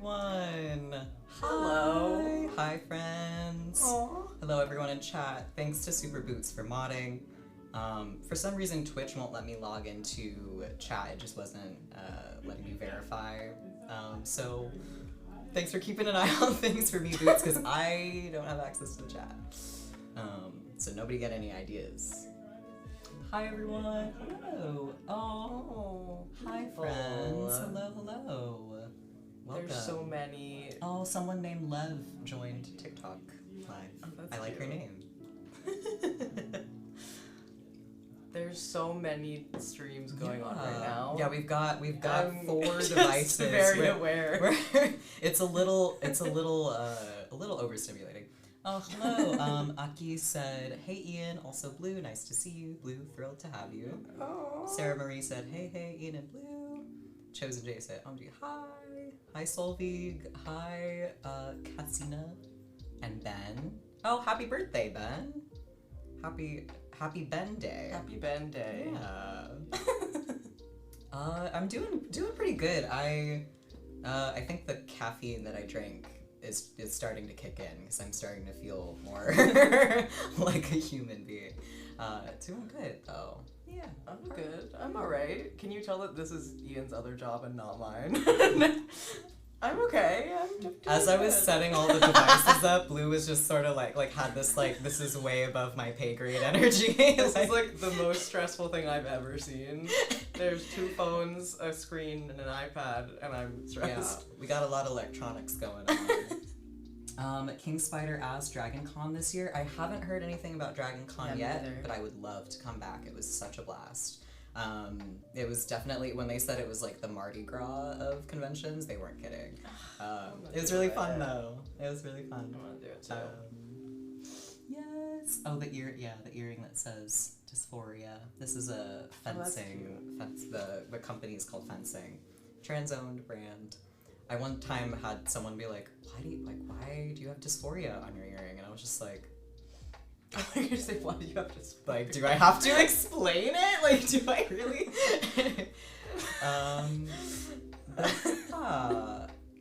everyone. Hello. Hi, friends. Aww. Hello, everyone in chat. Thanks to Super Boots for modding. For some reason, Twitch won't let me log into chat. It just wasn't letting me verify. So thanks for keeping an eye on things for me, Boots, because I don't have access to the chat. So nobody get any ideas. Hi, everyone. Hello. Oh, hi, friends. Hello, hello. Welcome. There's so many. Oh, someone named Lev joined TikTok live. Oh, I like her name. There's so many streams going on right now. Yeah, we've got 4 devices. Very aware. It's a little overstimulating. Oh, hello. Aki said, "Hey Ian, also Blue, nice to see you. Blue, thrilled to have you." Aww. Sarah Marie said, "Hey Ian and Blue." Chosen J said, "OMG, hi." Hi Solveig. Hi Katsina and Ben. Oh, happy birthday, Ben. Happy Ben Day. Happy Ben Day. Yeah. I'm doing pretty good. I think the caffeine that I drink is starting to kick in because I'm starting to feel more like a human being. Doing good though. Yeah. I'm good. I'm alright. Can you tell that this is Ian's other job and not mine? I'm okay. I'm doing As I was good. setting all the devices up, Blue was just sort of like had this this is way above my pay grade energy. This is like the most stressful thing I've ever seen. There's 2 phones, a screen, and an iPad, and I'm stressed. Yeah, we got a lot of electronics going on. King Spider asked Dragon Con this year. I haven't heard anything about Dragon Con yet, neither. but I would love to come back. It was such a blast. It was definitely, when they said it was like the Mardi Gras of conventions, they weren't kidding. It was really fun though. It was really fun. I want to do it too. Yes. Oh, the earring that says Dysphoria. This is a fencing. The company is called Fencing, trans-owned brand. I one time had someone be like, why do you have dysphoria on your earring? And I was just like, You're gonna say, why do you have to speak? like, do I have to explain it? Like, do I really?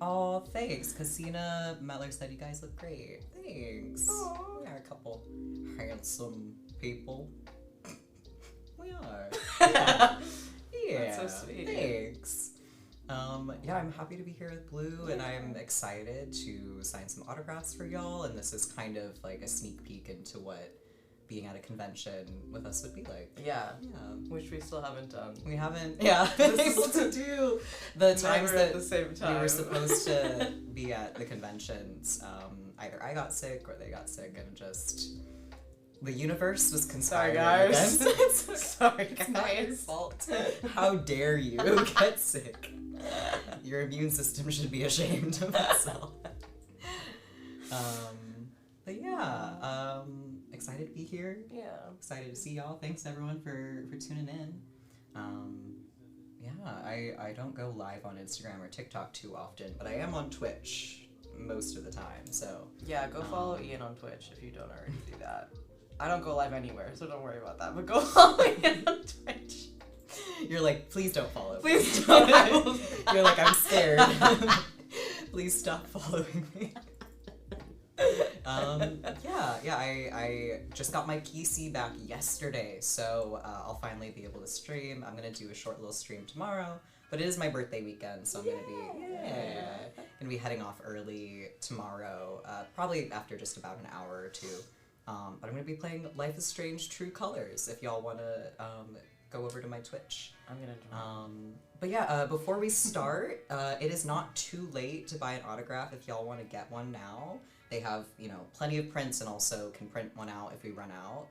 Oh, thanks. Casina Meller said you guys look great. Thanks. Aww. We are a couple handsome people. We are. Yeah. That's so sweet. Thanks. Yeah, I'm happy to be here with Blue, and I'm excited to sign some autographs for y'all, and this is kind of like a sneak peek into what being at a convention with us would be like. Yeah. Yeah. Which we still haven't done. We haven't, been able to do the times Never that at the same time. we were supposed to be at the conventions. Either I got sick or they got sick, and just the universe was conspiring guys. against us. Sorry, It's not your guys. fault. How dare you get sick? Your immune system should be ashamed of itself. But yeah, excited to be here. Yeah. Excited to see y'all. Thanks everyone for tuning in. Yeah, I don't go live on Instagram or TikTok too often, but I am on Twitch most of the time. So Yeah, go follow Ian on Twitch if you don't already do that. I don't go live anywhere, so don't worry about that. But go follow Ian on Twitch. you're like, please don't follow. Please don't. You're like, I'm scared. Please stop following me. I just got my PC back yesterday, so I'll finally be able to stream. I'm gonna do a short little stream tomorrow, but it is my birthday weekend, so I'm gonna be heading off early tomorrow, probably after just about an hour or two. But I'm gonna be playing Life is Strange: True Colors. If y'all wanna go over to my Twitch. I'm gonna join. But yeah, before we start, it is not too late to buy an autograph if y'all want to get one now. They have, plenty of prints and also can print one out if we run out.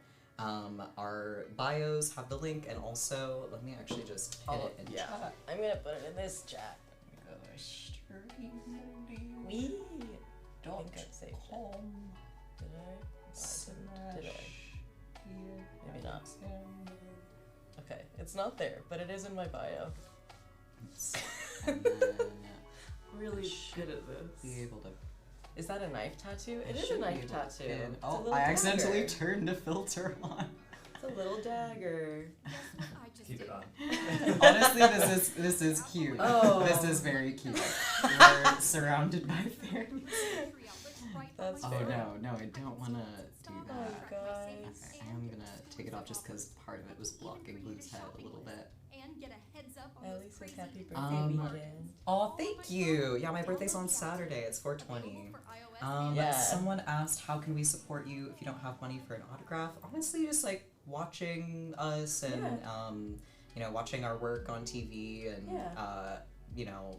Our bios have the link, and also, let me actually just hit it in chat. I'm gonna put it in this chat. We I think I'd say Did I? Did I? Maybe not. Okay, it's not there, but it is in my bio. And then Really good at this. be able to. Is that a knife tattoo? It is a should be knife able to tattoo. pin- It's a Oh, little I accidentally dagger. turned the filter on. The little dagger. Keep it on. Honestly, this is cute. Oh. This is very cute. We're surrounded by fairies. That's Oh fair. no, I don't want to do Oh, that. guys. Okay, I am gonna take it off just because part of it was blocking Blue's head a little bit. At least it's happy birthday weekend. Oh, thank you. Yeah, my birthday's on Saturday. It's 4/20. Yeah. Someone asked, how can we support you if you don't have money for an autograph? Honestly, just like watching us and watching our work on TV and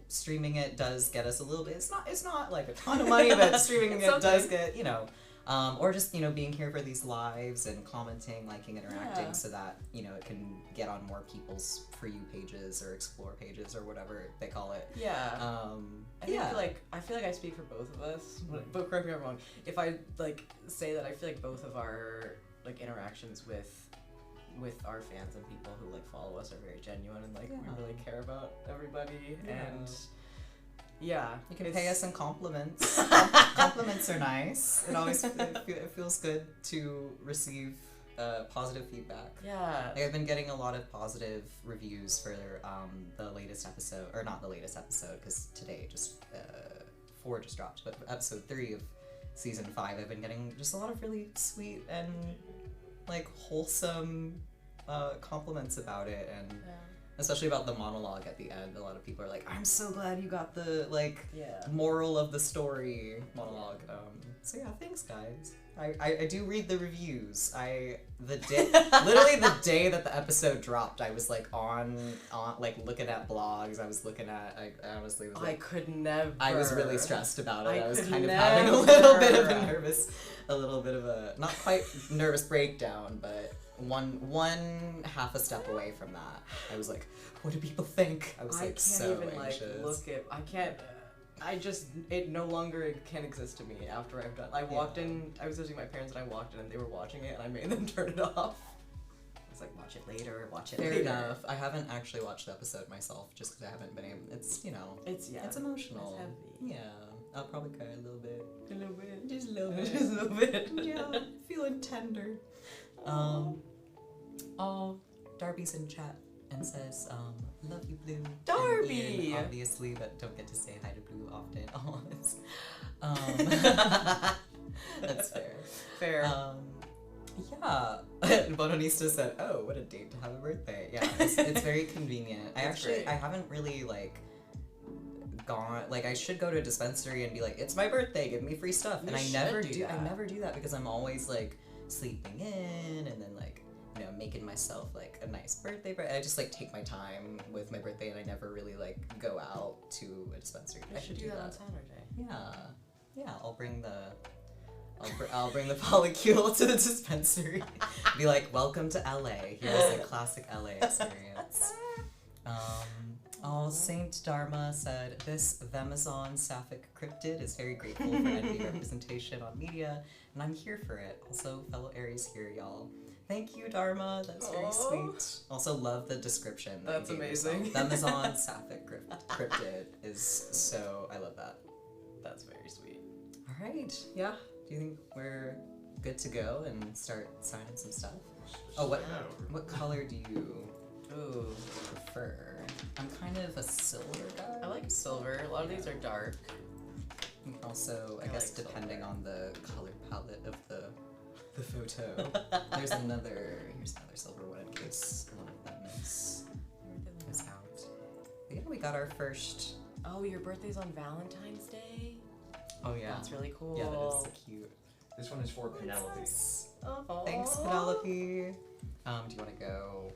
streaming it does get us a little bit. It's not like a ton of money, but streaming it does get or just being here for these lives and commenting, liking, interacting, so that it can get on more people's For You pages or Explore pages or whatever they call it. Yeah. I feel like I speak for both of us. But correct me if I'm wrong. If I say that I feel like both of our interactions with our fans and people who follow us are very genuine and we really care about everybody and. Yeah, you can pay us in compliments. Compliments are nice. It always it feels good to receive positive feedback. Yeah, I've been getting a lot of positive reviews for the latest episode, or not the latest episode, because today just 4 just dropped, but episode 3 of season 5. I've been getting just a lot of really sweet and wholesome compliments about it, and. Yeah. Especially about the monologue at the end. A lot of people are like, I'm so glad you got the Yeah. moral of the story monologue. So yeah, thanks guys. I do read the reviews. Literally the day that the episode dropped, I was on looking at blogs. I was looking at I honestly was I could never. I was really stressed about it. I was kind of never. having a little bit of a not quite nervous breakdown, but one half a step away from that. I was like, what do people think? I was so anxious. I can't. It no longer can exist to me after I've done. I walked in, I was visiting my parents and I walked in and they were watching it and I made them turn it off. I was like, watch it later. Fair enough. I haven't actually watched the episode myself just because I haven't been able. It's it's emotional. It's heavy. Yeah, I'll probably cry a little bit. A little bit. Just a little bit. Just a little bit. Yeah, feeling tender. Darby's in chat and says, love you, Blue. Darby! And Ian, obviously, but don't get to say hi to Blue often. That's fair. Fair. Yeah. Bononista said, oh, what a date to have a birthday. Yeah, it's very convenient. I haven't really, gone, I should go to a dispensary and be like, it's my birthday, give me free stuff. And I never do that because I'm always, sleeping in and then, making myself, a nice birthday. I just, take my time with my birthday and I never really, go out to a dispensary. I should do that on Saturday. Yeah, I'll bring the polycule to the dispensary. Be like, welcome to LA. Here's a classic LA experience. Saint Dharma said, this Vemazon Sapphic cryptid is very grateful for NB representation on media, and I'm here for it. Also, fellow Aries here, y'all. Thank you, Dharma. That's very sweet. Also, love the description. That's amazing. Vemazon Sapphic cryptid is so... I love that. That's very sweet. All right. Yeah. Do you think we're good to go and start signing some stuff? Oh, what color do you prefer? I'm kind of a silver guy. I like silver. A lot of these are dark. Also, I guess depending on the color palette of the photo. Here's another silver one in case one of them is out. But yeah, we got our first. Oh, your birthday's on Valentine's Day? Oh yeah. That's really cool. Yeah, that is so cute. This one is for Penelope. Oh. Thanks, Penelope. Do you want to go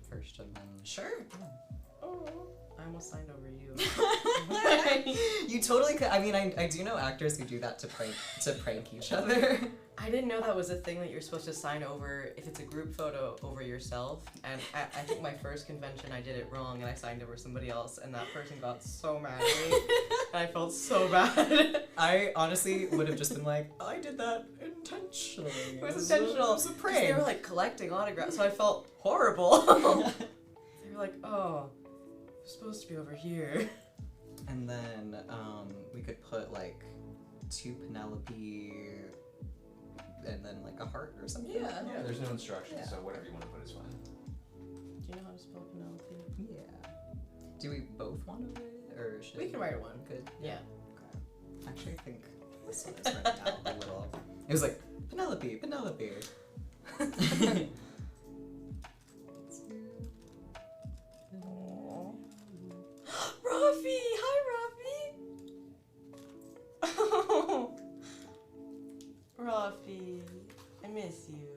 first and then? Sure. Oh. I almost signed over you. You totally could. I mean, I do know actors who do that to prank each other. I didn't know that was a thing that you're supposed to sign over if it's a group photo over yourself. And I think my first convention I did it wrong and I signed over somebody else and that person got so mad at me. And I felt so bad. I honestly would have just been like, I did that intentionally. It was intentional. It was a prank. They were collecting autographs, so I felt horrible. They were like, oh, I'm supposed to be over here. And then we could put 2 Penelope and then like a heart or something. Yeah. Yeah, there's no instructions, Yeah. so whatever you want to put is fine. Do you know how to spell Penelope? Yeah. Do we both want to write it, or should We can write one. Good. Yeah. Okay. Actually, I think this one is running out a little. It was like Penelope, Penelope. Rafi! Hi, Rafi! Oh, Rafi, I miss you.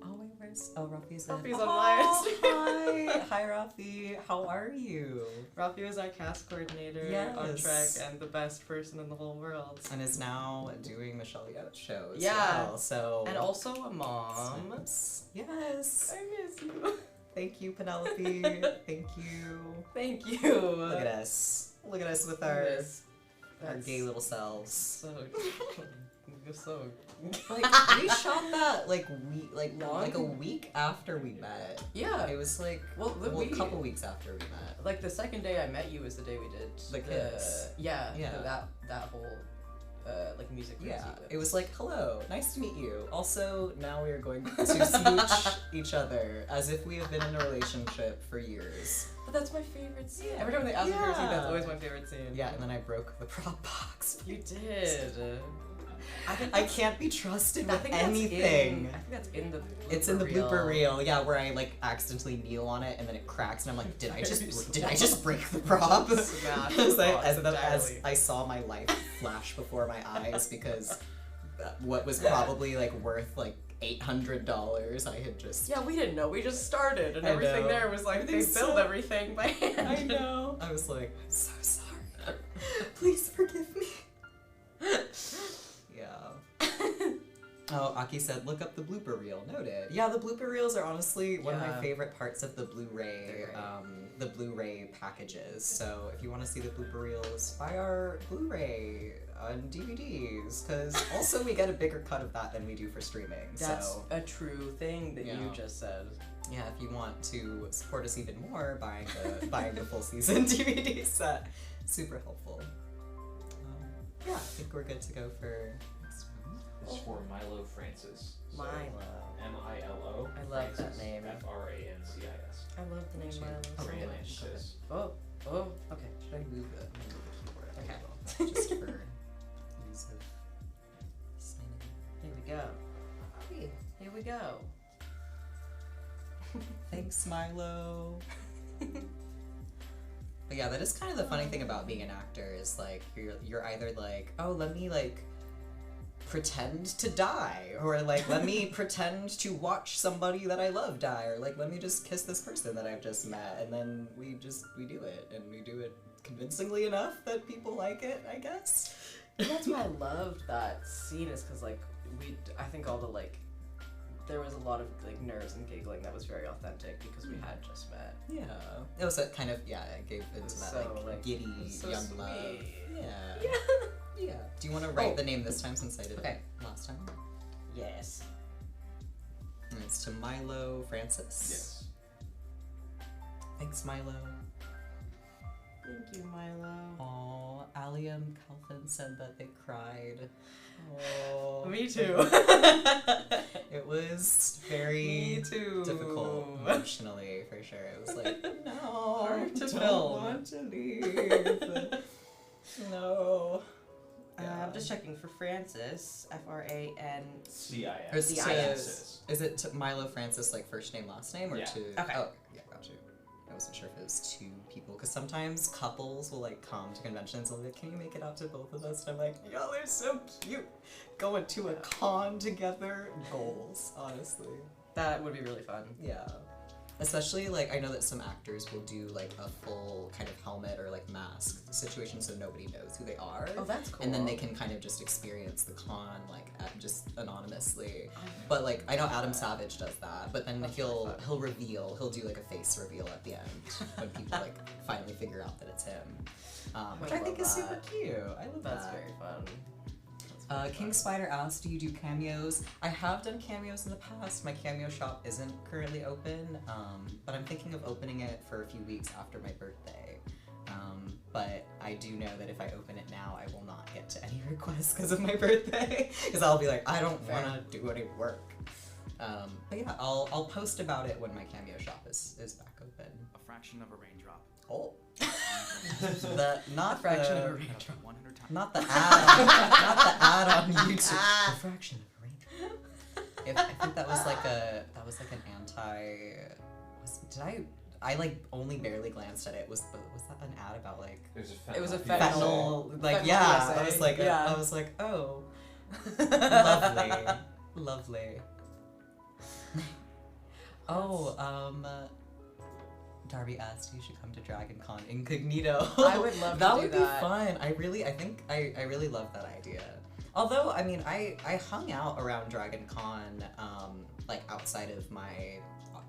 Oh, wait, where's Rafi's Rafi's on my Instagram. Hi, hi, Rafi. How are you? Rafi was our cast coordinator on Yes. Trek and the best person in the whole world. And is now doing Michelle Yeoh's show as Yeah. well. So And also a mom. Yes. I miss you. Thank you, Penelope. Thank you. Thank you. Look at us. Look at us with our That's gay little selves. So, so. Like we shot that like Long? a week after we met. Yeah. It was like Well, a couple weeks after we met. Like the second day I met you was the day we did The kiss. Yeah. Yeah. That whole like music. Yeah, sequence. it was like, hello, nice to meet you. Also, now we are going to smooch each other as if we have been in a relationship for years. But that's my favorite scene. Yeah. Every time they ask me favorite scene, Yeah. that's always my favorite scene. Yeah, and then I broke the prop box. You did. I can't be trusted I with think that's anything. I think that's in the. It's in the blooper reel, yeah, where I like accidentally kneel on it and then it cracks and I'm like, did I just break the prop? Smash as, the I, box as entirely. I saw my life flash before my eyes because what was probably like worth like $800 I had just. Yeah, we didn't know. We just started, and I everything know. there was like they Everything's build so- everything by hand. I know. I was like, I'm so sorry. Please forgive me. Yeah. Oh, Aki said, look up the blooper reel. Noted. Yeah, the blooper reels are honestly one of my Yeah. favorite parts of the Blu-ray, They're the Blu-ray packages. So if you want to see the blooper reels, buy our Blu-ray on DVDs, because also we get a bigger cut of that than we do for streaming. That's So a true thing that you Yeah. just said. yeah, if you want to support us even more, buying the full season DVD set, super helpful. Yeah, I think we're good to go for next one. It's for Milo Francis. So Milo. Milo. I love that Francis, name. Francis. I love the name Milo. Francis. Oh, okay. Should I move the keyboard? Okay. Well, just for ease of signing. Here we go. Here we go. Thanks, Milo. But yeah, that is kind of the funny thing about being an actor is like you're either like, oh, let me like pretend to die, or like let me pretend to watch somebody that I love die, or like let me just kiss this person that I've just met, and then we do it, and we do it convincingly enough that people like it, I guess. And that's why I loved that scene, is because like I think all the like there was a lot of like nerves and giggling that was very authentic because we had just met. Yeah, it was a kind of it gave into that So, like giddy so young sweet. love. Yeah. Yeah. Yeah. Do you want to write Oh. the name this time since I did Okay. it last time? Yes. And it's to Milo Francis. Yes. Thanks, Milo. Thank you, Milo. Aw, Allium Calvin said that they cried. Oh, Me too. It was very Me too. difficult emotionally, for sure. It was like, no, Hard to don't film. want to leave. No. I'm just checking for Francis. F-R-A-N. C-I-S. Or is it to- Francis. Is it to Milo Francis, like first name, last name, or Yeah. to? Okay. Oh, yeah, got you. I wasn't sure if it was two people, because sometimes couples will like come to conventions and be like, can you make it out to both of us? And I'm like, y'all are so cute, going to a con together. Goals, honestly. That would be really fun. Yeah. Especially, like, I know that some actors will do, like, a full kind of helmet or, like, mask situation so nobody knows who they are. Oh, that's cool. And then they can kind of just experience the con, like, just anonymously. But, like, I know Adam Savage does that, but then That's he'll really fun. he'll do, like, a face reveal at the end when people, like, finally figure out that it's him. Which I love think is super that. cute. I love That's that. very fun. King Spider asked, do you do cameos? I have done cameos in the past. My cameo shop isn't currently open, but I'm thinking of opening it for a few weeks after my birthday. But I do know that if I open it now, I will not get to any requests because of my birthday. Because I'll be like, I don't Fair. want to do any work. But yeah, I'll post about it when my Cameo shop is back open. A fraction of a raindrop. Oh. Not A fraction the, of a raindrop. 100 times. Not the ad on YouTube. A fraction of a raindrop. I think that was like an anti. I like only barely glanced at it. Was that an ad about like It was a fentanyl? Like Fentanyl yeah, USA. I was like oh, lovely, lovely. Oh, Darby asked you should come to DragonCon incognito. I would love to that do would that. be fun. I really love that idea. Although, I mean, I hung out around DragonCon, like outside of my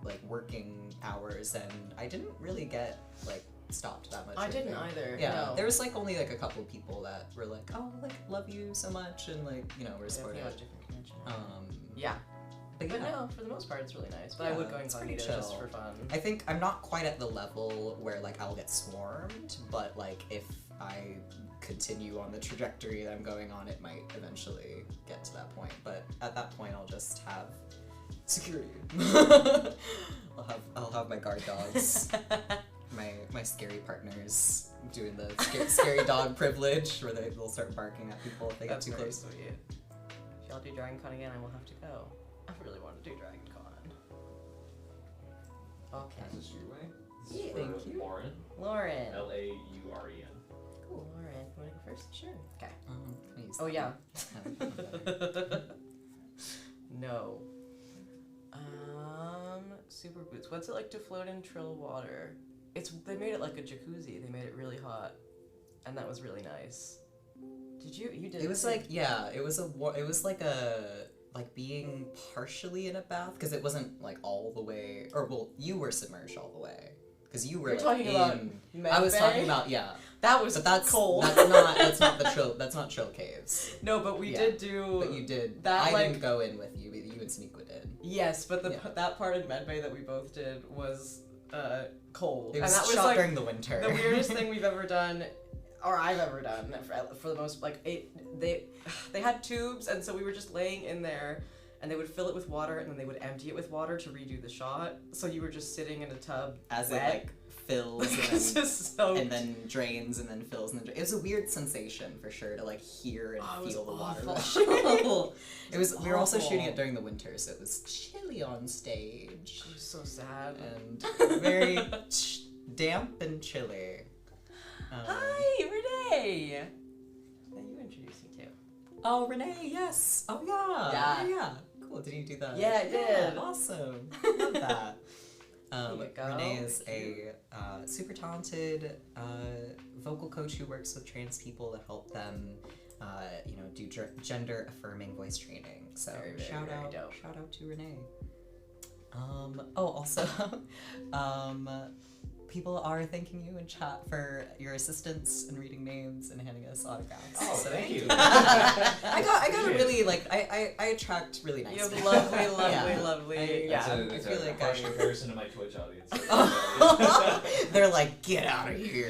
like working hours, and I didn't really get like stopped that much. I didn't think. either. Yeah, No. there was like only like a couple people that were like, oh, like love you so much, and like we're Yeah, I think supportive. I was different convention. Yeah, But yeah. no, for the most part, it's really nice. But I Yeah, would go it's pretty incognito just chill. for fun. I think I'm not quite at the level where like I'll get swarmed, but like if I continue on the trajectory that I'm going on, it might eventually get to that point. But at that point, I'll just have security. I'll have my guard dogs, my scary partners doing the scary dog privilege, where they'll start barking at people if they get That's too very close. sweet. If y'all do DragonCon again, I will have to go. I really want to do DragonCon. Okay. Is this your way? This Yeah, is thank for you. Lauren. Lauren. Laurien. Cool, Lauren. You want to go first? Sure. Okay. Can I use Oh, that yeah. one? No. Super boots. What's it like to float in Trill water? They made it like a jacuzzi. They made it really hot, and that was really nice. Did you did? It was like it was like being partially in a bath because it wasn't like all the way, or well, you were submerged all the way because you were You're like, talking about I was Med talking Bay? about That was but that's cold. that's not Trill Caves. No, but we Yeah. did do. But you did. That, I like- didn't go in with you. But you and Sneakwood did. Yes, but Yeah. that part in Med Bay that we both did was cold, It was and that was shot like during the winter. the weirdest thing we've ever done, or I've ever done for the most like they had tubes, and so we were just laying in there, and they would fill it with water, and then they would empty it with water to redo the shot. So you were just sitting in a tub As wet. it like fills It's and, just so. and then drains and then fills and then it was a weird sensation for sure to like hear and Oh, it was feel the water awful. rush. It was was we were also awful. shooting it during the winter, so it was chilly on stage It was so sad. and very damp and chilly. Hi, Renee. That you introduced me to. Oh, Renee, yes. Oh Yeah. yeah. Cool. Did you do that? Yeah, I did. Awesome. Love that. There you go. Renee is a super talented vocal coach who works with trans people to help them, do gender affirming voice training. So Very, very, shout very out dope. to Renee. Also, people are thanking you in chat for your assistance in reading names and handing us autographs. Oh, So thank you. I got a Appreciate really like I attract really nice. You have people. lovely, Yeah. lovely. That's Yeah, a, I that's feel a like harsh I- comparison to my Twitch audience. They're like, get out of Yeah, here.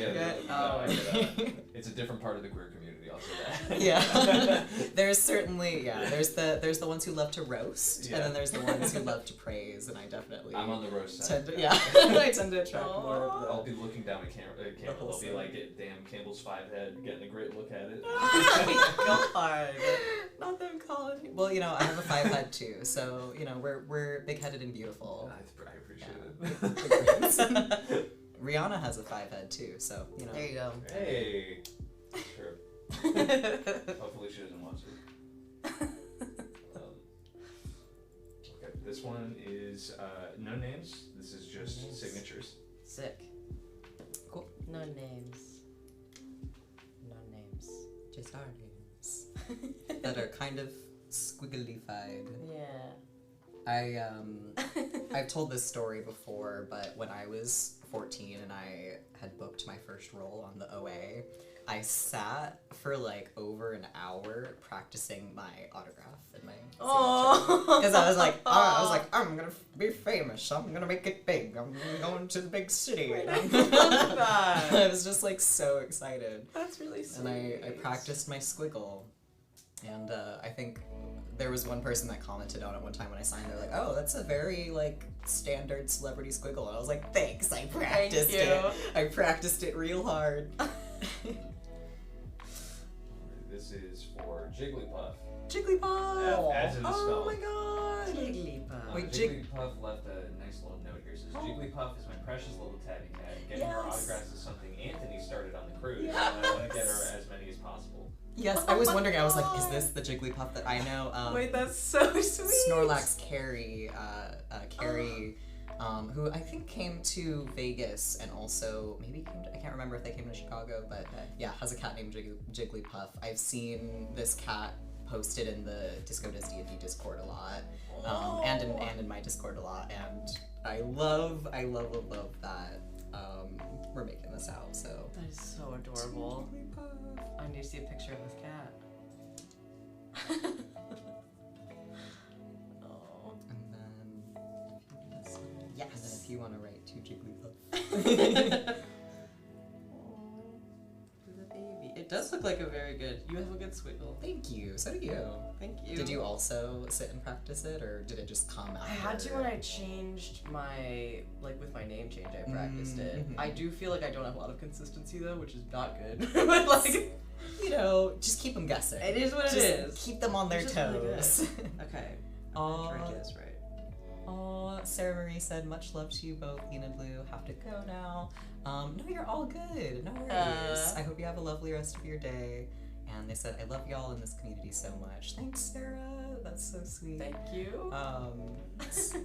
I get, it's a different part of the queer community, I'll say that. Yeah. There's certainly there's the ones who love to roast, Yeah. and then there's the ones who love to praise, and I definitely I'm on the roast side. tend to, I tend to attract more of I'll the be looking down at Campbell. They'll be like, damn, Campbell's 5 head, getting a great look at it. God. not them calling me. Well, I have a 5 head too, so we're big headed and beautiful. I appreciate Yeah. it. Rihanna has a 5 head too, so There you go. Hey. Sure. Hopefully she doesn't watch it. Okay, this one is no names. This is just Names. signatures. Sick. Cool. No names. No names. just our names that are kind of squiggly-fied. Yeah. I've told this story before, but when I was 14 and I had booked my first role on the OA, I sat for like over an hour practicing my autograph and my signature. Because I was like, I'm gonna be famous. I'm gonna make it big. I'm going to the big city. I love that. I was just like so excited. That's really sweet. And I practiced my squiggle. And I think there was one person that commented on it one time when I signed. They're like, "Oh, that's a very like standard celebrity squiggle." And I was like, "Thanks, I practiced it. I practiced it real hard." This is for Jigglypuff. Jigglypuff. As in the Oh spell. my god. Jigglypuff. Wait, Jigglypuff left a nice little note here. It says, Jigglypuff is my precious little tabby cat. Getting her Yes. autographs is something Anthony started on the cruise, Yes. and I want to get her as many as possible. Yes, I was wondering. I was like, "Is this the Jigglypuff that I know?" Wait, that's so sweet. Snorlax Carrie, who I think came to Vegas and also maybe came to, I can't remember if they came to Chicago, but yeah, has a cat named Jigglypuff. I've seen this cat posted in the Disco Does D&D Discord a lot, and in my Discord a lot, and I love that we're making this out. So That is so adorable. I need to see a picture of this cat. Oh. And then Yes. And then if you want to write to Jigglypuff. Oh, the baby. It does look like a very good. You have a good squiggle. Thank you. So do you. Thank you. Did you also sit and practice it, or did it just come out? I had to when I changed my, like with my name change, I practiced it. Mhm. I do feel like I don't have a lot of consistency though, which is not good. But like, You know, just keep them guessing. it is what Just it is. keep them on their Which is really good. toes. Okay. I'm gonna try to do Aw, this right. Sarah Marie said, "Much love to you both, Ian and Blue. Have to go now." No, you're all good. No worries. I hope you have a lovely rest of your day. And they said, "I love y'all in this community so much." Thanks, Sarah. That's so sweet. Thank you.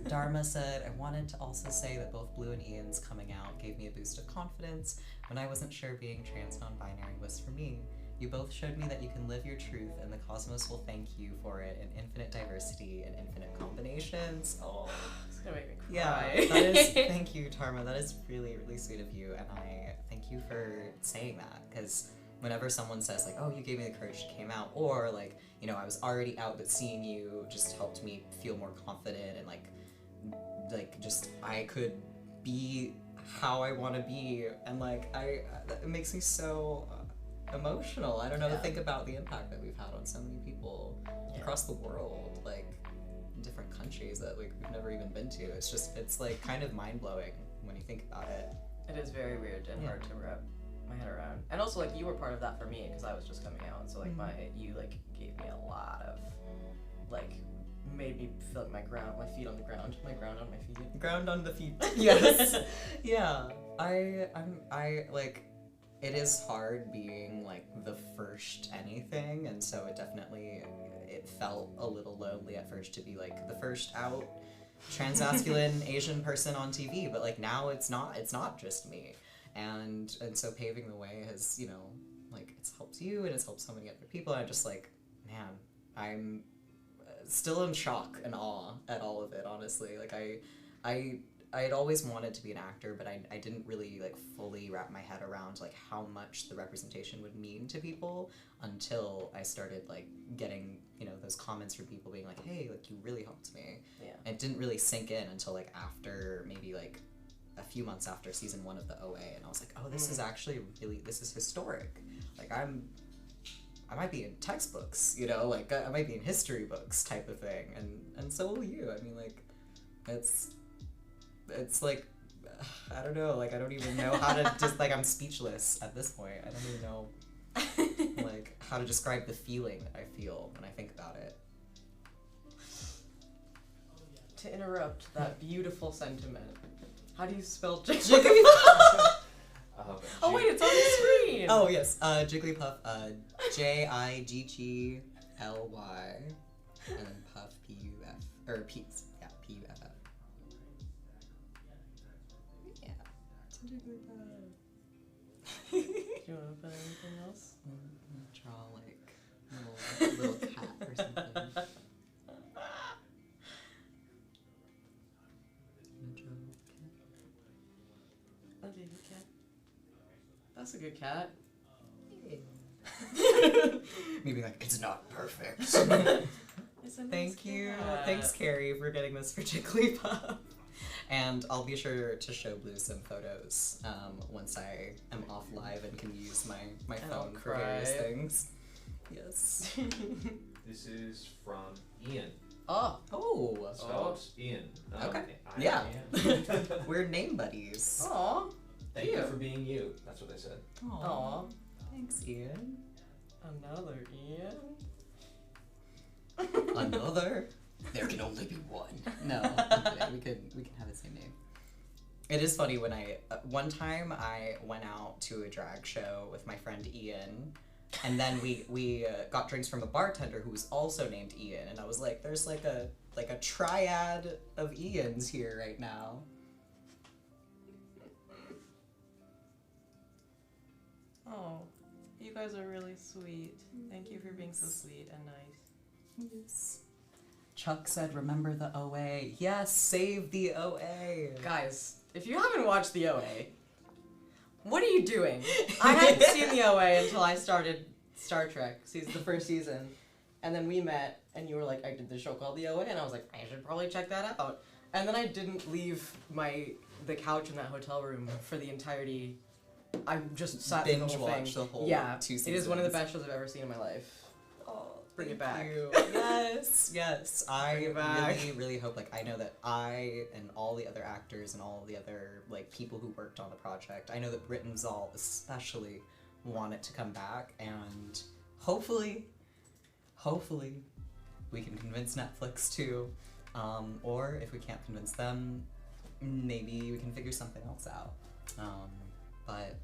Dharma said, "I wanted to also say that both Blue and Ian's coming out gave me a boost of confidence when I wasn't sure being trans non-binary was for me. You both showed me that you can live your truth and the cosmos will thank you for it in infinite diversity and infinite combinations." Oh, It's gonna make me cry. yeah, that is, thank you, Dharma. That is really, really sweet of you, and I thank you for saying that, because whenever someone says like, "Oh, you gave me the courage to came out," or like, you know, "I was already out, but seeing you just helped me feel more confident," and like just I could be how I want to be, and like it makes me so emotional. I don't know to Yeah. think about the impact that we've had on so many people across the world, like in different countries that like we've never even been to. It's like kind of mind blowing when you think about it. It is very weird and hard to wrap my head around. And also, like, you were part of that for me because I was just coming out, and so like you like gave me a lot of like made me feel like my feet on the ground, my ground on my feet. Ground on the feet. Yes. Yeah. I like, it is hard being like the first anything, and so it felt a little lonely at first to be like the first out transmasculine Asian person on TV, but like now it's not just me, and so paving the way has, you know, like it's helped you and it's helped so many other people, and I'm just like, man, I'm still in shock and awe at all of it, honestly. Like I had always wanted to be an actor, but I didn't really like fully wrap my head around like how much the representation would mean to people until I started like getting, you know, those comments from people being like, "Hey, like you really helped me." Yeah. And it didn't really sink in until like after maybe like a few months after season 1 of the OA, and I was like, "Oh, this is actually this is historic. Like I might be in textbooks, you know, like I might be in history books type of thing, and so will you." I mean, like it's like, I don't know, like I don't even know how to just like, I'm speechless at this point. I don't even know like how to describe the feeling that I feel when I think about it. To interrupt that beautiful sentiment, how do you spell Jigglypuff. Oh wait, it's on the screen. Oh yes, Jigglypuff, Jiggly, and then Puff, Puff, or P, yeah, Puff. Yeah, it's a Jigglypuff. Do you want to put anything else? Draw like little cat or something. A baby cat. That's a good cat. Maybe like, "It's not perfect." It's a nice Thank you. cat. Thanks, Carrie, for getting this for Jigglypuff. And I'll be sure to show Blue some photos once I am off live and can use my And I'll phone for various cry. things. Yes. This is from Ian. Oh. Oh. Spelled Ian. Okay. I Yeah. am. We're name buddies. Aw. Thank you for being you. That's what they said. Aw. Thanks, Ian. Another Ian. Another? There can only be one. No, I'm kidding. we can have the same name. It is funny when one time I went out to a drag show with my friend Ian, and then we got drinks from a bartender who was also named Ian, and I was like, there's like a triad of Ians here right now. Oh, you guys are really sweet. Thank you for being so sweet and nice. Yes. Chuck said, remember the OA. Yes, save the OA. Guys, if you haven't watched the OA, what are you doing? I hadn't seen the OA until I started Star Trek, the first season. And then we met, and you were like, I did this show called the OA, and I was like, I should probably check that out. And then I didn't leave the couch in that hotel room for the entirety. I just sat through the Binge whole watch thing. the whole Yeah, 2 seasons. it is one of the best shows I've ever seen in my life. Oh, Bring it thank back. you. Yes, yes. I Bring it back. really, really hope, I know that I and all the other actors and all the other, people who worked on the project, I know that Britt and Zal especially want it to come back, and hopefully, we can convince Netflix too, or if we can't convince them, maybe we can figure something else out. But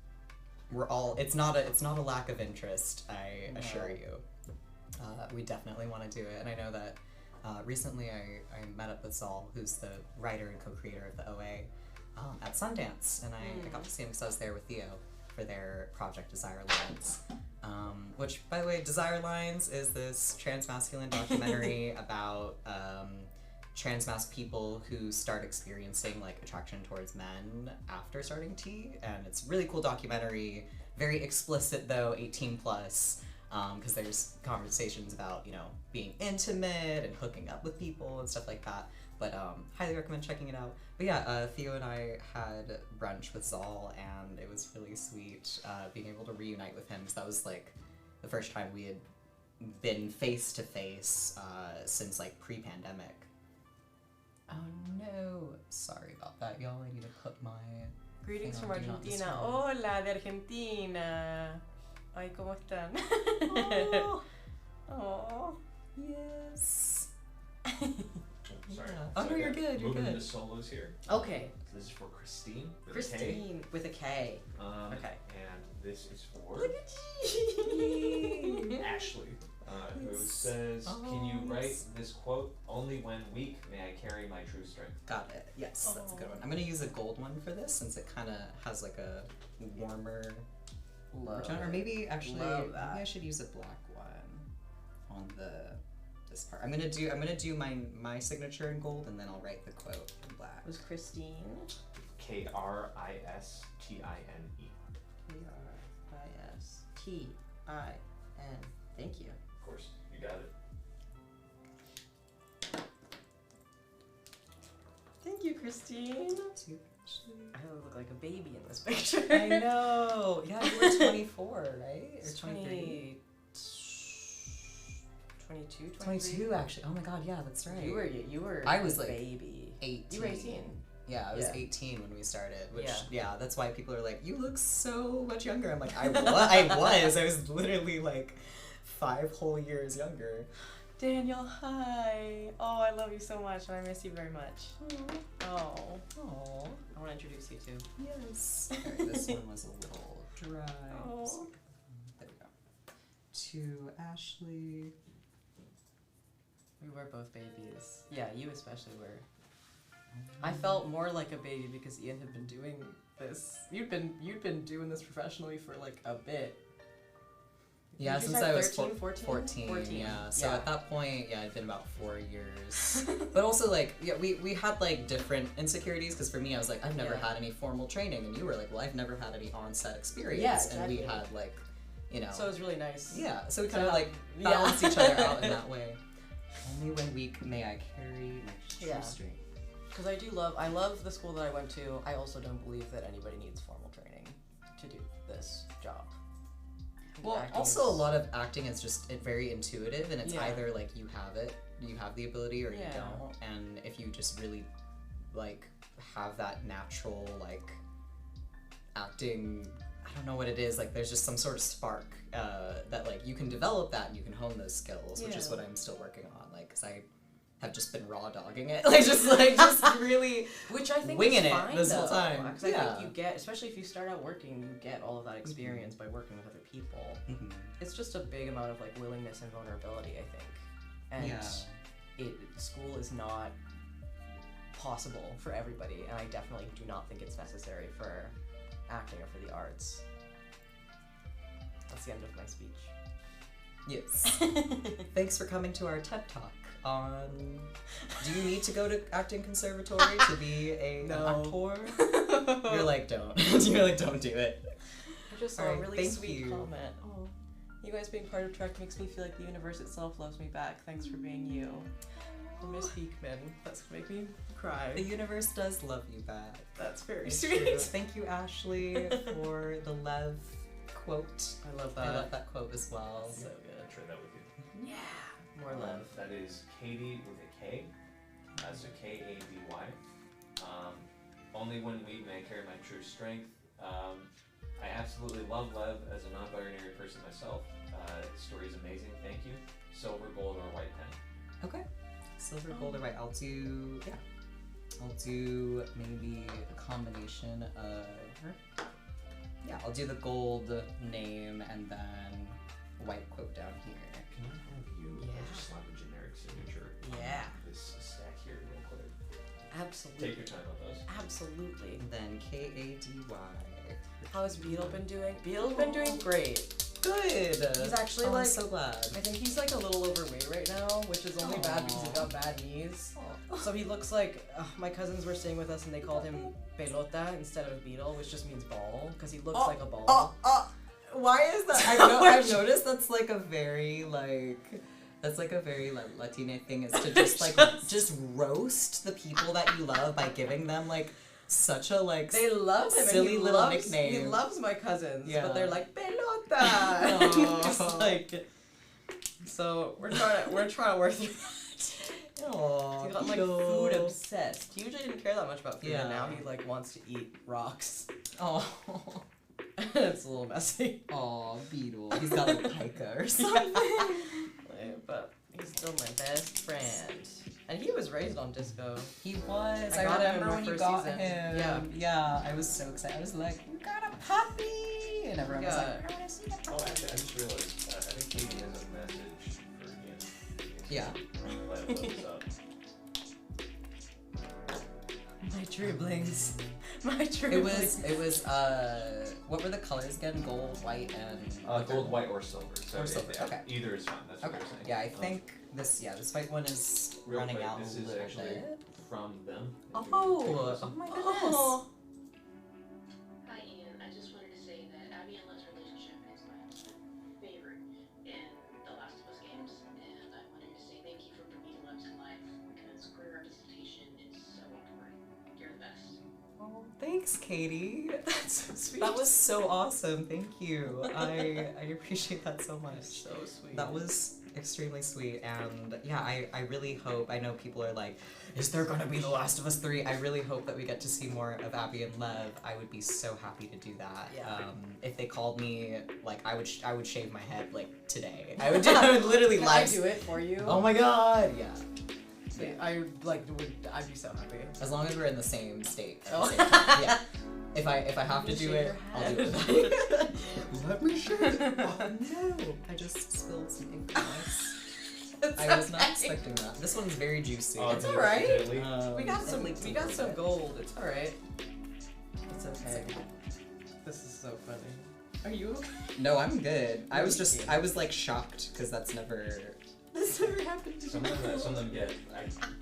it's not a lack of interest, I assure you. We definitely want to do it, and I know that recently I met up with Zal, who's the writer and co-creator of the OA, at Sundance, and I got to see him because I was there with Theo for their project Desire Lines, which, by the way, Desire Lines is this transmasculine documentary about transmasc people who start experiencing attraction towards men after starting T, and it's a really cool documentary, very explicit though, 18 plus, because there's conversations about being intimate and hooking up with people and stuff like that, but highly recommend checking it out. But yeah, Theo and I had brunch with Zal, and it was really sweet being able to reunite with him, because that was the first time we had been face to face since pre-pandemic. Oh no, sorry about that, y'all. I need to put my Greetings thing from on Do Not Argentina. Disturb. Hola, de Argentina. Ay, ¿cómo están? Oh, Oh. yes. Sorry. Yeah. Oh no, you're good. You're Moving good. into solos here. Okay. So this is for Christine. With A K. Christine with a K. Okay. And this is for Look at you. Ashley, who Yes. says, "Can you Oh, write yes. this quote? Only when weak may I carry my true strength." Got it. Yes, that's a good one. I'm gonna use a gold one for this since it kind of has a warmer Love tone. Or it. maybe actually, Love that. maybe I should use a black one on this part. I'm gonna do my signature in gold, and then I'll write the quote in black. It was Christine. Kristine. K-R-I-S-T-I-N. Thank you. Of course, you got it. Thank you, Christine. To Ashley. I look like a baby in this picture. I know. Yeah, you were 24, right? Or It's 23? 22, 22, actually. Oh my god, yeah, that's right. You were I was, a like, baby. 18. You were 18. Yeah, I was Yeah. 18 when we started, which, Yeah. yeah, that's why people are like, you look so much younger. I'm like, I was literally 5 whole years younger. Daniel, hi. Oh, I love you so much, and I miss you very much. Oh, Aww. I want to introduce you too. Yes. Alright, this one was a little dry. Oh. There we go. To Ashley. We were both babies. Yeah, you especially were. I felt more like a baby because Ian had been doing this. You'd been doing this professionally for a bit. Yeah, Did you since start I was 13, 14, yeah. So Yeah. at that point, yeah, it'd been about 4 years. But also, we had, different insecurities, because for me, I was like, I've never Yeah. had any formal training, and you were like, well, I've never had any on-set experience. Yeah, And we exactly. had, So it was really nice. yeah, so we So, kind of, yeah. balanced each other out in that way. Only when weak may I carry my true Yeah. strength. Because I love the school that I went to. I also don't believe that anybody needs formal training to do this job. Well, acting also a is- lot of acting is just very intuitive, and it's Yeah. either like you have the ability, or you Yeah. don't. And if you just really like have that natural like acting, I don't know what it is. Like there's just some sort of spark that like you can develop that and you can hone those skills, which is Yeah. what I'm still working on. Like, cause I have just been raw dogging it, just really Which I think winging is it fine, this whole though, time. 'cause I Yeah. think you get, especially if you start out working, you get all of that experience by working with other people. Mhm. It's just a big amount of like willingness and vulnerability, I think. And Yeah. school is not possible for everybody, and I definitely do not think it's necessary for acting or for the arts. That's the end of my speech. Yes. Thanks for coming to our TED Talk on. Do you need to go to acting conservatory to be an No. actor? You're like, don't. You're like, don't do it. I just saw a Alright, really thank sweet you. comment. Oh, you guys being part of Trek makes me feel like the universe itself loves me back. Thanks for being you. Miss Beekman. That's gonna make me cry. The universe does love you back. That's very It's sweet. true. Thank you, Ashley, for the Lev quote. I love I that. love that quote as well. So I'll good. trade that with you. Yeah. More love. That is Katie with a K. So K-A-D-Y. Only when weak may I carry my true strength. I absolutely love Lev as a non-binary person myself. The story is amazing. Thank you. Silver, gold, or white pen. Okay. Silver, gold, or white. I'll do maybe a combination of. Yeah, I'll do the gold name and then white quote down here. Can I have you just slap a generic signature Yeah. on this stack here real quick? Absolutely. Take your time with those. Absolutely. And then K-A-D-Y. How has Beetle been doing? Beetle's been doing great. Good. He's actually I'm like. so glad. I think he's like a little overweight right now, which is only bad because he's got bad knees. So he looks like my cousins were staying with us and they called him pelota instead of beetle, which just means ball because he looks like a ball. Why is that? I've noticed that's like a very Latina thing, is to just just roast the people that you love by giving them like such a They love him. silly and he little loves, nickname. He loves my cousins, Yeah. but they're like pelota. Aw. Just like. So we're trying to work through. Aww, He got like food obsessed. He usually didn't care that much about food, Yeah. and now he like wants to eat rocks. Oh, It's a little messy. oh, Beetle. He's got like pica or something. But he's still my best friend. And he was raised on disco. He was. I I got him in remember my when you first got season. him. Yeah. Yeah. I was so excited. I was like, "You got a puppy!" And everyone was Yeah. like, "I want to see the Oh, puppy." actually, I just realized, I think Katie has a message for Ian. Yeah. Let him look this up. My dribblings. My dribblings. It was what were the colors again? Gold, white, and Gold, white, or silver. So Or silver, okay. Either is fine. That's what Okay. they're saying. Yeah, I think this white one is Real running quick, out this a is little actually bit. from them. If you Oh, take a listen. oh my goodness. Oh. Hi Ian, I just wanted to say that Abby and Lev's relationship is my favorite in the Last of Us games, and I wanted to say thank you for bringing Lev to life because queer representation is so important. You're the best. Oh, thanks, Katie. That's so sweet. That was so awesome. Thank you. I appreciate that so much. so sweet. That was extremely sweet, and yeah, I really hope. I know people are like, is there gonna be The Last of Us 3? I really hope that we get to see more of Abby and Lev. I would be so happy to do that. Yeah. If they called me, like I would shave my head like today. I would literally Can I live. do it for you? Oh my god, yeah. I'd be so happy. As long as we're in the same state. At Oh. the same time. Yeah. If I have to You do shave it, your I'll do head. it. Let me shave it. Oh no! I just spilled some ink on this. I was not expecting that. This one's very juicy. It's did it- alright. did it leak? We got it some. leaked a We got little some bit. gold. It's all right. It's It's okay. okay. This is so funny. Are you okay? No, I'm good. I was Okay. I was like shocked because that's never. This never happened to Some me. of them get.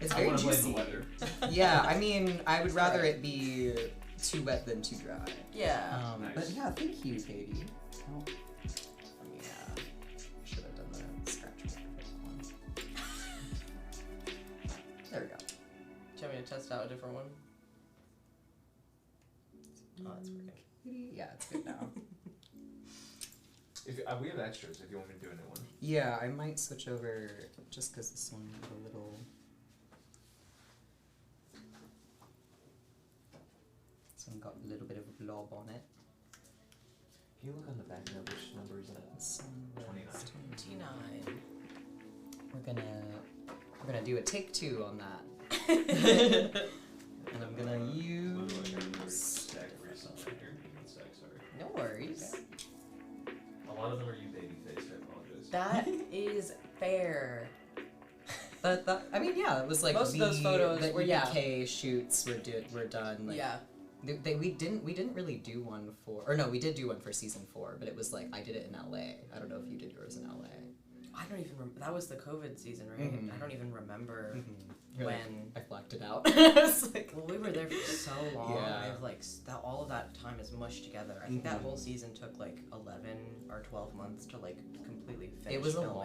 It's I very wanna blame juicy. the weather. Yeah, I mean, I would rather Right. it be too wet than too dry. Yeah. Nice. But yeah, thank you, Katie. Oh, yeah. Should have done the scratch one. There we go. Do you want me to test out a different one? Oh, that's working. Yeah, it's good now. If we have extras, if you want me to do a new one. Yeah, I might switch over just because this one got a little. This one got a little bit of a blob on it. Can you look on the back note which number is that? This one was 29. We're gonna do a take 2 on that. And I'm gonna use. No worries. A lot of them are you baby faced, I apologize. That is fair. That I mean, yeah, it was like Most of those photos the were, yeah. UK shoots were done. Like, Yeah. we didn't really do one for, or no, we did do one for season 4, but it was like I did it in LA. I don't know if you did yours in LA. I don't even remember. That was the COVID season, right? Mhm. I don't even remember You're like, when. I blacked it out. It's like, Well, we were there for so long. Yeah. I've like that. All of that time is mushed together. I think that Mhm. whole season took like 11 or 12 months to like completely finish it was a filming.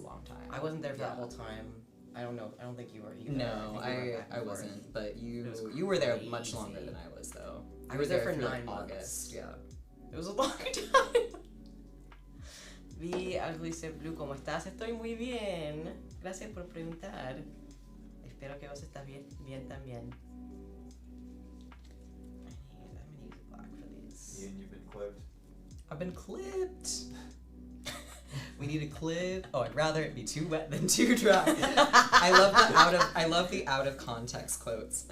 long time. I wasn't there for Yeah. that whole time. I don't know. I don't think you were either. No, think you went back I and forth. wasn't. But It you was you were there much crazy. longer than I was though. I You was were there for through, like, 9 months. August. Yeah. It was a long time. Vi algo dice Blue, ¿cómo estás? Estoy muy bien. Gracias por preguntar. Espero que vos estás bien también. I'm gonna use black for these. Ian, you've been clipped. I've been clipped. We need a clip. Oh, I'd rather it be too wet than too dry. I love the out of context quotes.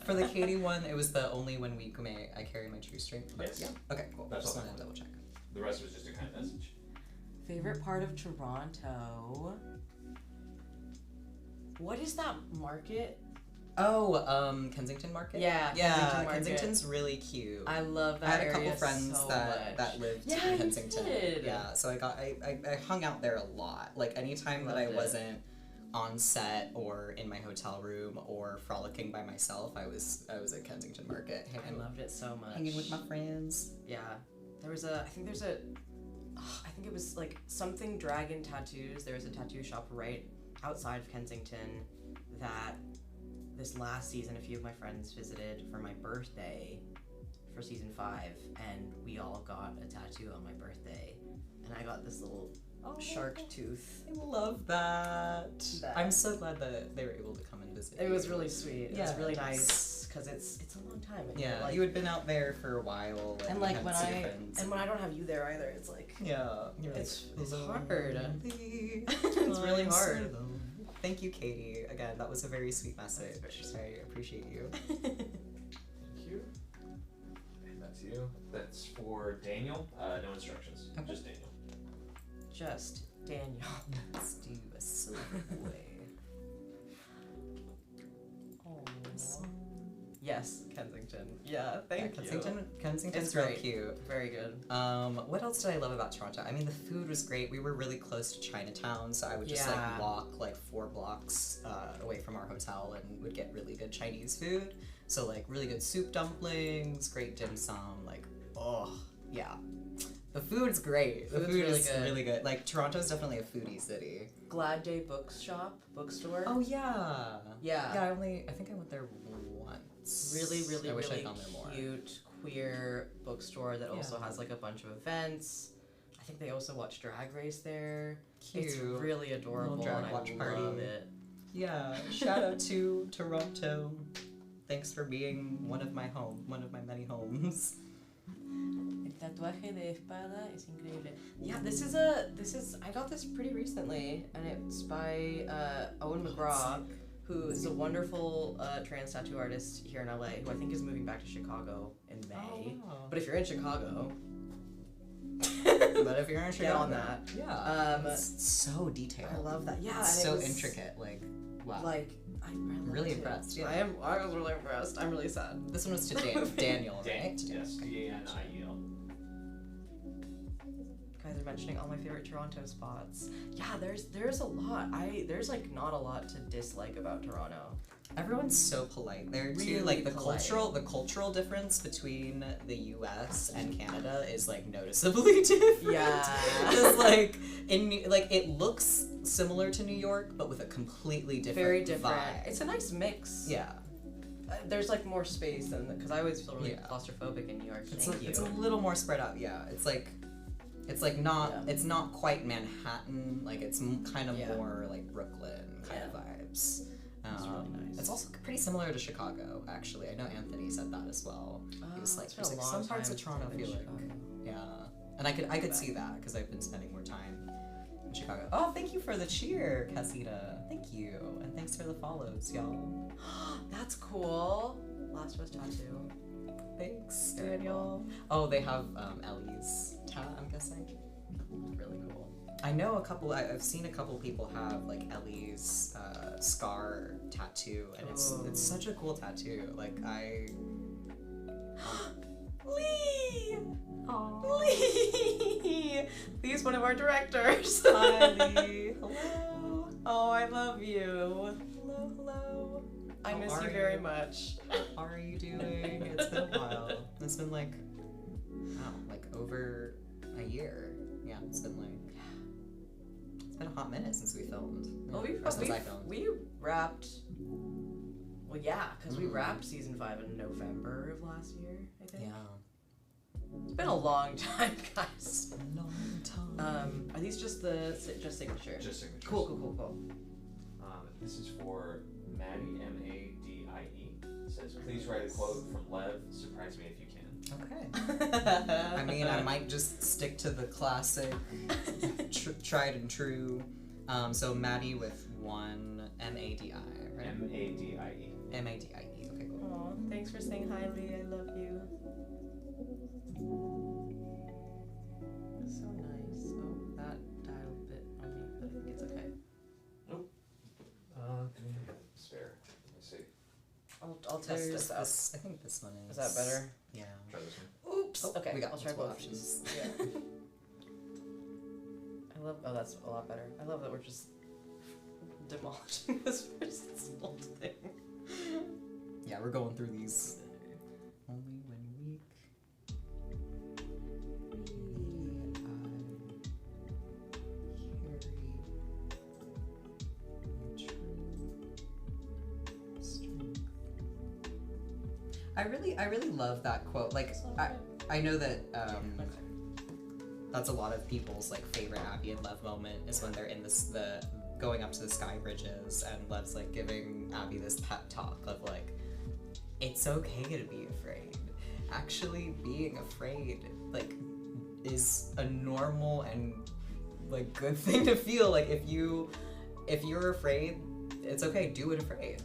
For the Katie one, it was the only when we may I carry my true strength. Yes. Yeah. Okay, cool. That's Just all. wanted to double check. The rest was just a kind message. Favorite part of Toronto? What is that market? Oh, Kensington Market? Yeah, Yeah, Kensington Market. Kensington's really cute. I love that I had a area couple friends so that much. lived Yeah, in you Kensington. did. Yeah, so I hung out there a lot. Like anytime that I Loved it. wasn't on set or in my hotel room or frolicking by myself, I was at Kensington Market I loved it so much. hanging with my friends. Yeah. I think it was like something Dragon Tattoos. There was a tattoo shop right outside of Kensington that this last season a few of my friends visited for my birthday for season 5, and we all got a tattoo on my birthday. And I got this little shark tooth. I love that. That- I'm so glad that they were able to come and visit. It you. was really sweet. It was Yeah, really it was- nice because it's a long time. And Yeah, like, you had been out there for a while. and you like hadn't when seen your I friends. and when I don't have you there either, it's like Yeah, you're It's- like, it's hard. "Lonely, It's really I'm hard." so lonely." Thank you, Katie. Again, that was a very sweet message. very I appreciate you. Thank you. And that's you. That's for Daniel. No instructions. Okay. Just Daniel. just Daniel. Let's do a silver boy. Yes, Kensington. Yeah, thank you. Kensington's It's real great. cute. Very good. What else did I love about Toronto? I mean, the food was great. We were really close to Chinatown, so I would just Yeah. like walk like 4 blocks away from our hotel and would get really good Chinese food. So like really good soup dumplings, great dim sum, like oh yeah. The food's great. The Food's food really is good. really good. Like Toronto's definitely a foodie city. Glad Day Bookstore. Oh yeah. Yeah. Yeah, I think I went there once. Really, really, I wish really I'd gone there more. cute queer bookstore that also Yeah. has like a bunch of events. I think they also watch Drag Race there. Cute. It's really adorable drag and watch I party. love it. Yeah, shout out to Toronto. Thanks for being one of my many homes. El tatuaje de espada es increíble. Yeah, this is I got this pretty recently, and it's by Owen McGraw, who is a wonderful trans tattoo artist here in LA, who I think is moving back to Chicago in May. Oh. But if you're in Chicago, But if you're in get Chicago, on that. yeah, it's so detailed. I love that. Yeah, It's and so it was, intricate. Like, wow. Like I loved Really it. impressed, yeah. I was really impressed. I'm really sad. This one was to Daniel, right? Yes. DANIEL. Guys are mentioning all my favorite Toronto spots. Yeah, there's a lot. There's like not a lot to dislike about Toronto. Everyone's so polite there too. Really Like the polite. cultural difference between the U.S. and Canada is like noticeably different. Yeah. Just like it looks similar to New York, but with a completely different Very different. vibe. It's a nice mix. Yeah. There's like more space than because I always feel really Yeah. claustrophobic in New York. It's Thank you. it's a little more spread out. Yeah. It's like It's like not Yeah. it's not quite Manhattan, like it's kind of Yeah. more like Brooklyn kind of vibes. It's really nice. It's also pretty similar to Chicago, actually. I know Anthony said that as well. He was like, It's been a long some parts time of Toronto since I've been feel to like, Chicago. yeah, and I could see that because I've been spending more time in Chicago. Oh, thank you for the cheer, Casita. Thank you, and thanks for the follows, y'all. That's cool. Last of Us tattoo. Thanks, Very Daniel. Oh, they have Ellie's tat, I'm guessing. Really cool. I know a couple. I've seen a couple people have like Ellie's scar tattoo, and it's such a cool tattoo. Like Lee! Aww. Lee! Lee's one of our directors. Hi, Lee. Hello. Oh, I love you. Hello. I How miss are you very you? much. How are you doing? It's been a while. It's been like, wow, like over a year. Yeah, it's been a hot minute since we filmed. Well, Or since I filmed. we wrapped. Well, yeah, because we wrapped season 5 in November of last year, I think. Yeah. It's been a long time, guys. It's been a long time. Are these just signature? Just signatures. Cool. This is for Maddie, Madie. It says, please write a quote from Lev. Surprise me if you can. Okay. I mean, I might just stick to the classic, tried and true. So Maddie with one M-A-D-I, right? Madie. M-A-D-I-E. Okay, cool. Aw, thanks for saying hi, Lee. I love you. So nice. Oh, that died a bit on me, but I think it's okay. Can we have a spare? Let me see. I'll test this out. I think this one is. Is that better? Yeah. Try this one. Oops. Oh, Okay, we got I'll try multiple both options. options. Yeah. I love. Oh, that's a lot better. I love that we're just demolishing this person's whole thing. Yeah, we're going through these. Only when weak. I really love that quote. Like, I know that that's a lot of people's like favorite Abby and Lev moment is when they're in the going up to the sky bridges and Lev's like giving Abby this pep talk of like, it's okay to be afraid. Actually being afraid like is a normal and like good thing to feel. Like if you're afraid, it's okay, do it afraid.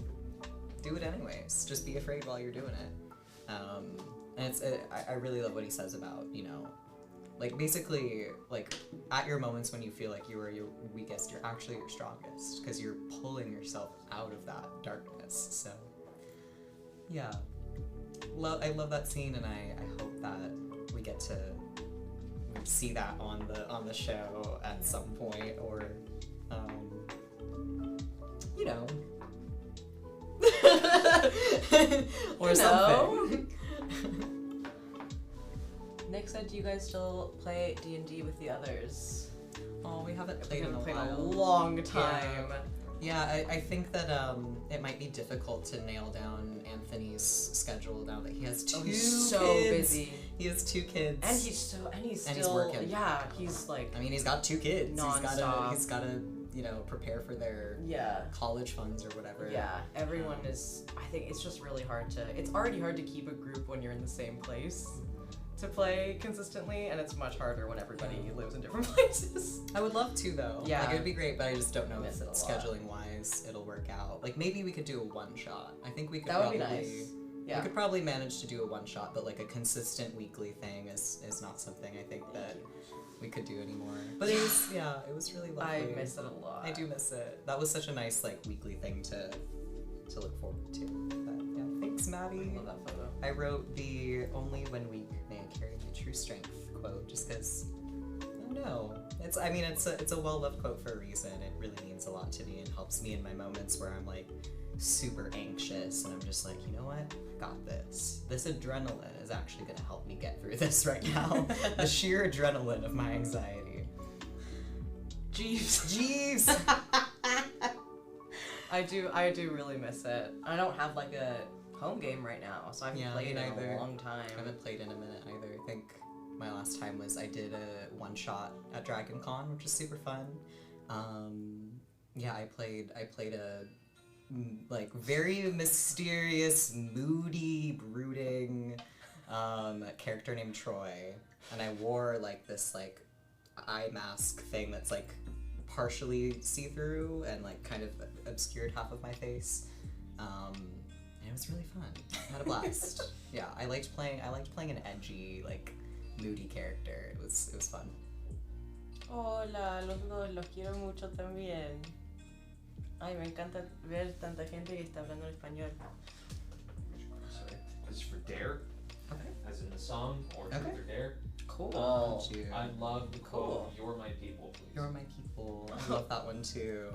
Do it anyways. Just be afraid while you're doing it. And I really love what he says about, you know, like basically like at your moments when you feel like you are your weakest, you're actually your strongest because you're pulling yourself out of that darkness. So yeah, I love that scene, and I hope that we get to see that on the show at some point, or you know. Or something. Nick said, do you guys still play D&D with the others? Oh, we haven't played We in a haven't while. played a long time. Yeah, I think that it might be difficult to nail down Anthony's schedule now that he has two He's so kids. busy. He has 2 kids. And he's still he's working. Yeah, he's like I mean, he's got 2 kids. Non-stop. He's gotta, you know, prepare for their college funds or whatever. Yeah, everyone is. I think it's just really hard to. It's already hard to keep a group when you're in the same place to play consistently, and it's much harder when everybody lives in different places. I would love to though. Yeah. Like it would be great, but I just don't know if Miss it a lot. scheduling wise it'll work out. Like maybe we could do a 1-shot. I think we could That would probably be nice. we Yeah. could probably manage to do a 1-shot, but like a consistent weekly thing is not something I think that we could do anymore. But it was really lovely. I miss it a lot. I do miss it. That was such a nice like weekly thing to look forward to. But yeah, thanks, Maddie. I love that photo. I wrote the "only when weak may I carry my true strength" quote just because I don't know. It's a well loved quote for a reason. It really means a lot to me and helps me in my moments where I'm like super anxious and I'm just like, you know what? I got this. This adrenaline is actually gonna help me get through this right now. The sheer adrenaline of my anxiety. Jeeves. I do really miss it. I don't have like a home game right now, so I haven't played in a long time. I haven't played in a minute either. I think my last time was I did a one shot at Dragon Con, which was super fun. Yeah, I played a like very mysterious, moody, brooding character named Troy, and I wore like this like eye mask thing that's like partially see-through and like kind of obscured half of my face. And it was really fun. I had a blast. Yeah, I liked playing an edgy, like moody character. It was fun. Hola, los dos, los quiero mucho también. Ay, me encanta ver tanta gente que está hablando en español. Sorry. This is for Dare, Okay. as in the song, or Okay. for Dare. Cool. Thank you. I love the quote, Cool. "You're my people, please." You're my people. I love that one too.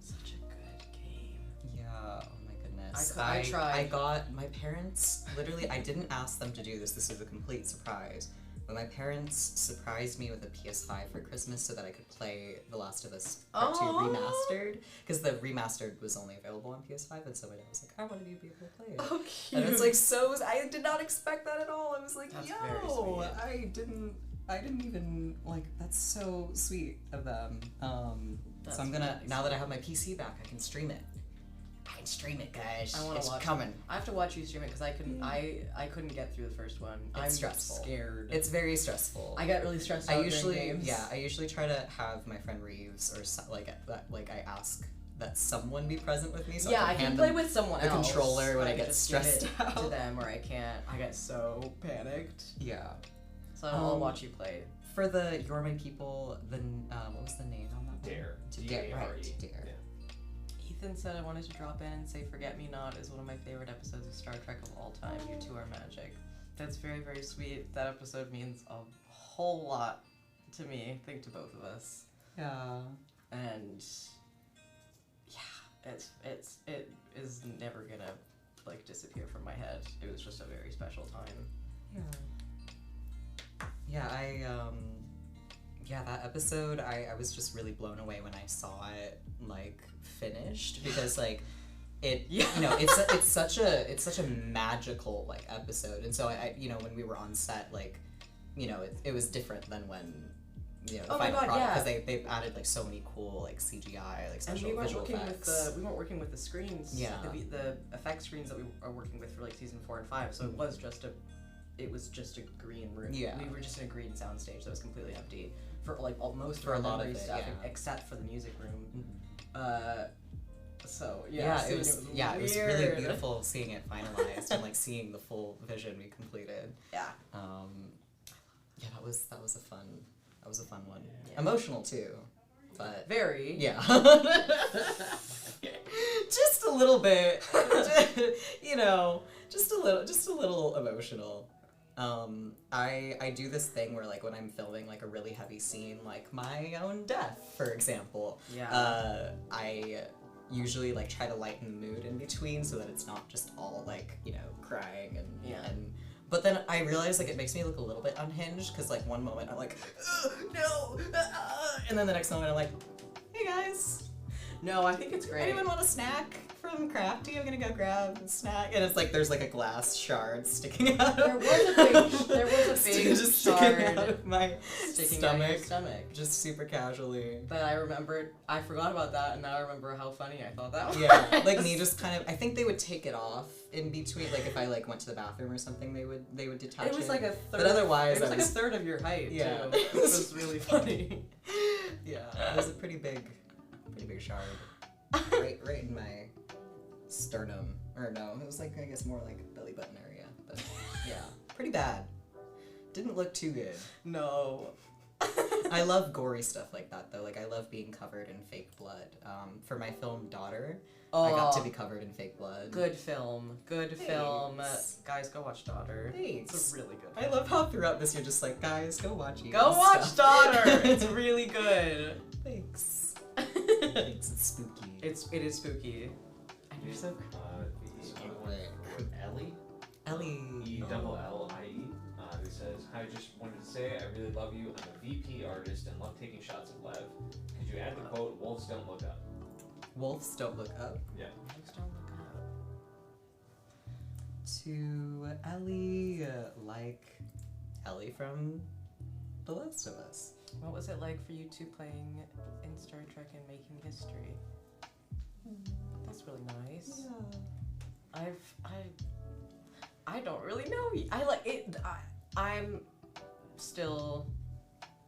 Such a good game. Yeah, oh my goodness. I tried. I got my parents, literally, I didn't ask them to do this. This was a complete surprise. But my parents surprised me with a PS5 for Christmas so that I could play The Last of Us Part 2 Aw. remastered. Because the remastered was only available on PS5, and so my dad was like, I wanted you to be able to play it. Oh, cute. And it's like so, I did not expect that at all. I was like, That's yo, very sweet. I didn't even, like, that's so sweet of them. That's So I'm gonna, really now that I have my PC back, I can stream it. I can stream it, guys. I wanna It's watch coming. I have to watch you stream it because I couldn't. I couldn't get through the first one. It's I'm stressful. scared. It's very stressful. I get really stressed out I during usually, games. yeah, I usually try to have my friend Reeves or I ask that someone be present with me so Yeah, I I can can hand play them with someone the else. controller when I can get just give stressed it out. to them, or I can't. I get so panicked. Yeah. So I'll watch you play. For the You're My People, what was the name on that one? Dare. Dare, D-A-R-E. right, Dare. Yeah. Ethan said I wanted to drop in and say Forget Me Not is one of my favorite episodes of Star Trek of all time. You two are magic. That's very, very sweet. That episode means a whole lot to me. I think to both of us. Yeah. And yeah, it is never gonna like disappear from my head. It was just a very special time. Yeah. Yeah, that episode, I was just really blown away when I saw it, like, finished, because, like, it's such a magical, like, episode, and so I when we were on set, like, it was different than when, the Oh my final God, product, yeah. because they've added, like, so many cool, like, CGI, like, And special we weren't visual working effects. we weren't working with the screens. Yeah. The effect screens that we are working with for like season 4 and 5. So it was just a green room. Yeah. We were just in a green soundstage that was completely empty for like almost For a lot of memory it, stuff, yeah. except for the music room. Mhm. So Yeah, it was really weird. beautiful seeing it finalized and like seeing the full vision we completed. Yeah. Yeah, that was a fun one. Yeah. Emotional too, but Very. yeah, just a little bit, just a little emotional. I do this thing where like when I'm filming like a really heavy scene, like my own death, for example. Yeah. I usually like try to lighten the mood in between so that it's not just all like crying and but then I realize like it makes me look a little bit unhinged because like one moment I'm like no and then the next moment I'm like, hey guys, No, I think it's great. anyone want a snack from Crafty? I'm gonna go grab a snack. And it's like there's like a glass shard sticking out. There was a big just sticking out shard of my sticking out of your stomach, stomach. just super casually. But I forgot about that, and now I remember how funny I thought that was. Yeah, like me just kind of. I think they would take it off in between. Like if I like went to the bathroom or something, they would detach it. It was like a third. But otherwise, it was I like a third of your height Yeah. too. It was really funny. Yeah, it was a pretty big shard. right in my sternum. Or no, it was like I guess more like belly button area. But yeah, pretty bad. Didn't look too good. No. I love gory stuff like that though. Like I love being covered in fake blood. For my film Daughter, I got to be covered in fake blood. Good film. Good Thanks. film. Guys, go watch Daughter. Thanks. It's a really good I love how throughout this you're just like, guys, go watch it. Go watch Daughter! It's really good. Thanks. Thanks. It's spooky. It is spooky. And you're so The other one from Ellie. Ellie. E-double-L-I-E, who says, "Hi, just wanted to say I really love you. I'm a VP artist and love taking shots of Lev. Could you add the quote, 'Wolves don't look up'?" Wolves don't look up. Yeah. To Ellie, like Ellie from The Last of Us. What was it like for you two playing in Star Trek and making history? That's really nice. Yeah. I don't really know. I like it. I'm still.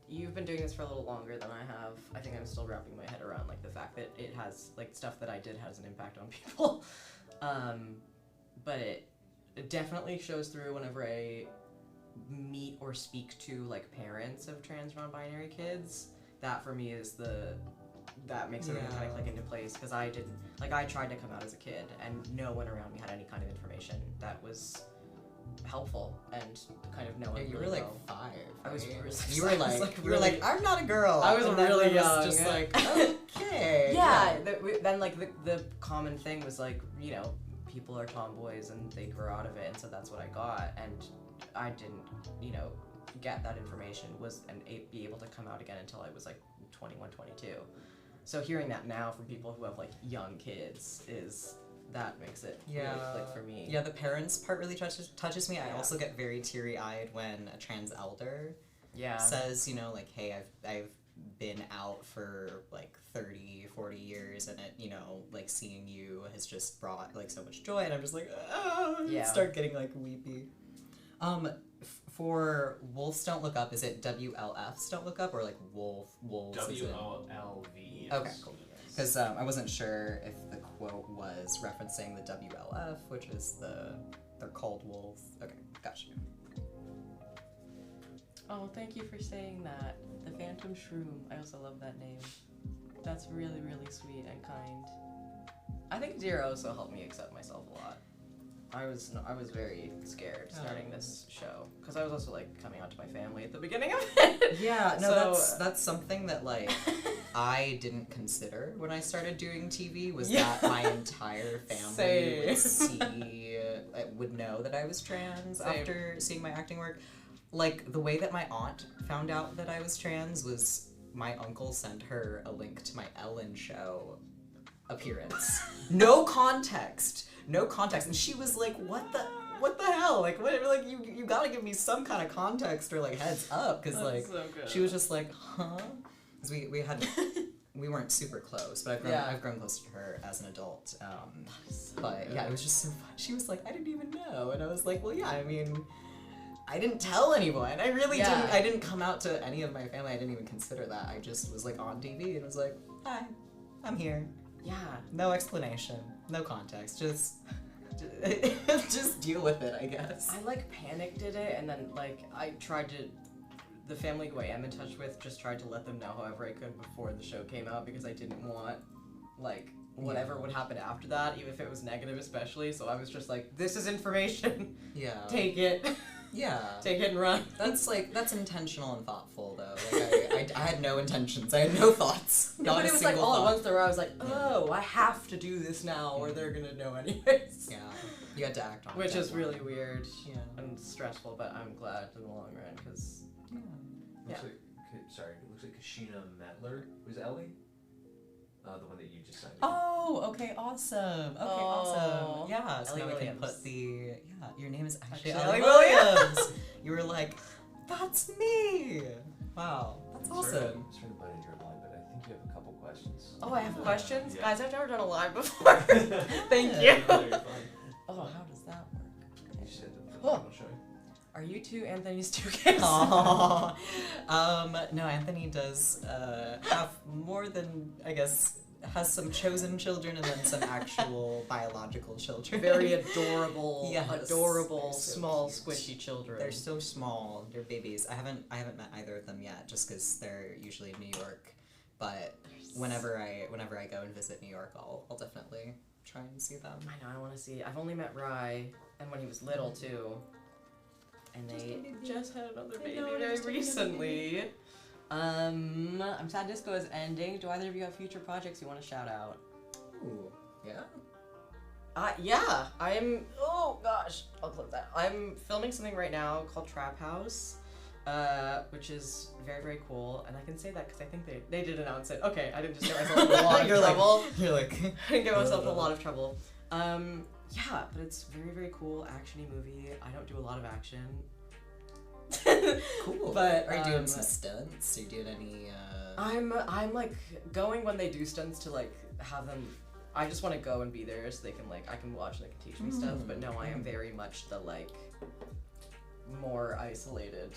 You've been doing this for a little longer than I have. I think I'm still wrapping my head around like the fact that it has like stuff that I did has an impact on people. But it definitely shows through whenever I meet or speak to like parents of trans non-binary kids. That for me is that makes everything kind of click into place, because I didn't, like, I tried to come out as a kid and no one around me had any kind of information that was helpful, and kind of no one. Yeah, you really were like know. 5. I was right? really- You were I was, like, like, you were really- like, I'm not a girl. I was And then really it was young. just like, okay. Yeah, then like the common thing was like, you know, people are tomboys and they grow out of it, and so that's what I got, and I didn't, you know, get that information be able to come out again until I was like 21, 22. So hearing that now from people who have like young kids that makes it really click for me. Yeah, the parents part really touches me. I Yeah. also get very teary-eyed when a trans elder Yeah. says, you know, like, hey, I've been out for like 30, 40 years, and it, you know, like, seeing you has just brought like so much joy, and I'm just like, Yeah. start getting like weepy. For Wolves Don't Look Up, is it WLFs Don't Look Up, or like Wolves? WOLV. Okay, cool. Because I wasn't sure if the quote was referencing the WLF, which is they're called wolves. Okay, gotcha. Oh, thank you for saying that. The Phantom Shroom. I also love that name. That's really, really sweet and kind. I think Zero also helped me accept myself a lot. I was very scared starting this show, because I was also like coming out to my family at the beginning of it. Yeah, no, So- that's something that like I didn't consider when I started doing TV, was Yeah. that my entire family would know that I was trans Same. after seeing my acting work. Like, the way that my aunt found out that I was trans was my uncle sent her a link to my Ellen show appearance. No context, and she was like, what the hell, like, what, like, you gotta give me some kind of context or like heads up, because like so good. she was just like, huh, because we weren't super close, but I've grown close to her as an adult. But yeah, it was just so fun. She was like, I didn't even know, and I was like, well, yeah, I mean, I didn't tell anyone. I really didn't. I didn't come out to any of my family. I didn't even consider that. I just was like on TV and was like, hi, I'm here. Yeah. No explanation, no context, just deal with it, I guess. I like panicked at it, and then like I tried to, the family who I am in touch with, just tried to let them know however I could before the show came out, because I didn't want like whatever would happen after that, even if it was negative especially. So I was just like, this is information. Yeah. Take it. Yeah. Take it and run. That's intentional and thoughtful though. Like I had no intentions. I had no thoughts. No, but a it was like single all thought. at once there I was like, oh, I have to do this now or they're gonna know anyways. Yeah. You had to act on it. Which is really weird Yeah. and stressful, but I'm glad in the long run, because Looks like, it looks like Kashina Metler was Ellie. The one that you just signed. Oh, okay, awesome. Okay, awesome. Yeah, so Ellie now we can Williams. put your name is actually Ellie Ellie Williams. Williams. You were like, that's me. Wow, that's awesome. Sorry to butt into your line, but I think you have a couple questions. Oh, I have questions? Yeah. Guys, I've never done a live before. Thank Yeah. you. No, you're fine. Oh, how does that work? You just hit the Oh. I'll show you. Are you two Anthony's two kids? Aww. No, Anthony does have more than, I guess, has some chosen children and then some actual biological children. Very adorable, Yes. adorable, They're so small, cute. squishy children. They're so small. They're babies. I haven't met either of them yet, just because they're usually in New York. But whenever I go and visit New York, I'll definitely try and see them. I know, I want to see. I've only met Rye, and when he was little too. And they just had another baby very recently. I'm sad Disco is ending. Do either of you have future projects you want to shout out? Ooh, yeah. Yeah, I'm. Oh gosh, I'll clip that. I'm filming something right now called Trap House, which is very, very cool. And I can say that because I think they did announce it. Okay, I didn't just get myself in a lot of trouble. You're like. I didn't get myself in a lot of trouble. Yeah, but it's very, very cool, actiony movie. I don't do a lot of action. Cool. But are you doing some stunts? Are you doing any? I'm like going when they do stunts to like have them. I just want to go and be there so they can like I can watch and they can teach me stuff. But no, I am very much the like more isolated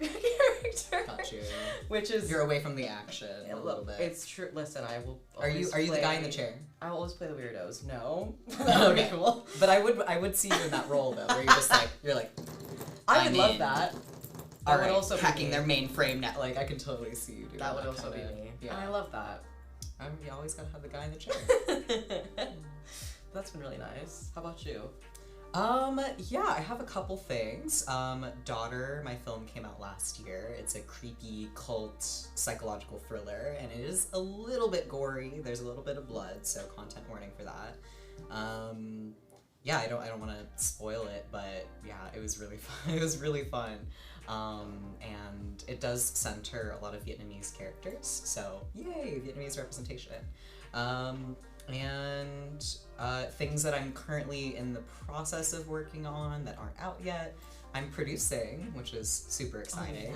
character. Got you. Which is You're away from the action a little bit. It's true. Listen, I will. Are you the guy in the chair? I will always play the weirdos. No, that would be cool. But I would see you in that role though, where you're like. I would love that. All That right, would also hacking be their mainframe net. Like I can totally see you doing that. Would also be me. Yeah, And I love that. You always gotta have the guy in the chair. That's been really nice. How about you? Yeah, I have a couple things. Daughter, my film came out last year. It's a creepy cult psychological thriller, and it is a little bit gory. There's a little bit of blood, so content warning for that. Yeah, I don't want to spoil it, but yeah, it was really fun. It was really fun. And it does center a lot of Vietnamese characters, so yay, Vietnamese representation. And things that I'm currently in the process of working on that aren't out yet. I'm producing, which is super exciting,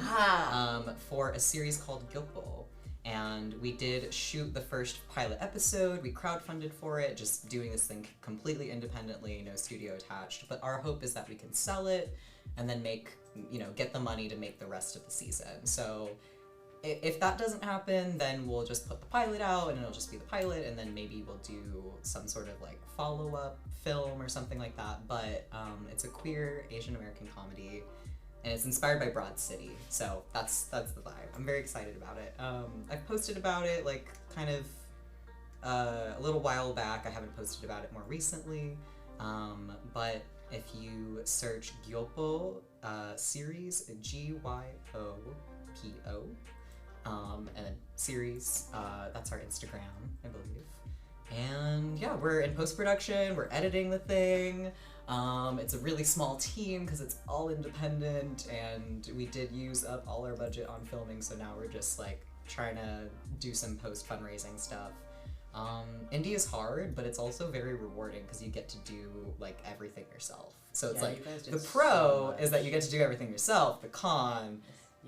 for a series called Gyopo. And we did shoot the first pilot episode. We crowdfunded for it, just doing this thing completely independently, no studio attached. But our hope is that we can sell it and then get the money to make the rest of the season. So if that doesn't happen, then we'll just put the pilot out and it'll just be the pilot, and then maybe we'll do some sort of like follow-up film or something like that. But it's a queer Asian American comedy, and it's inspired by Broad City, so that's the vibe. I'm very excited about it. I've posted about it like kind of a little while back. I haven't posted about it more recently, but if you search Gyopo series, Gyopo, and then series, that's our Instagram, I believe. And yeah, we're in post-production, we're editing the thing. It's a really small team because it's all independent, and we did use up all our budget on filming, so now we're just like trying to do some post-fundraising stuff. Indie is hard, but it's also very rewarding because you get to do like everything yourself. So it's like the pro is that you get to do everything yourself. The con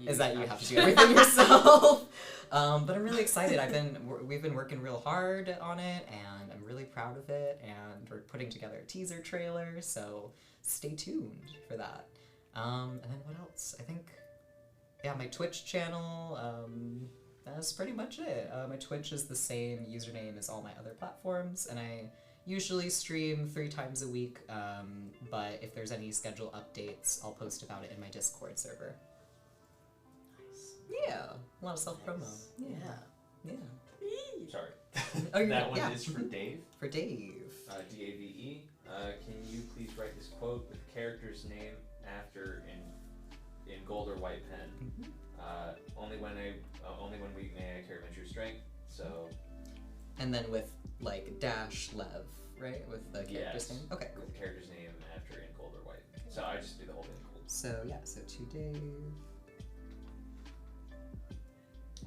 is that you have to do everything yourself. But I'm really excited. We've been working real hard on it, and I'm really proud of it. And we're putting together a teaser trailer, so stay tuned for that. And then what else? I think, yeah, my Twitch channel. That's pretty much it. My Twitch is the same username as all my other platforms, and I usually stream 3 times a week. But if there's any schedule updates, I'll post about it in my Discord server. Yeah, a lot of self-promo. Nice. Yeah. Sorry. Oh, that one is for Dave. For Dave. D-A-V-E. Can you please write this quote with the character's name after in gold or white pen? Mm-hmm. Only when weak may I carry my true strength. So. And then with like dash Lev, right? With the character's name. Okay. With the character's name after in gold or white. So I just do the whole thing in gold. So yeah. So to Dave.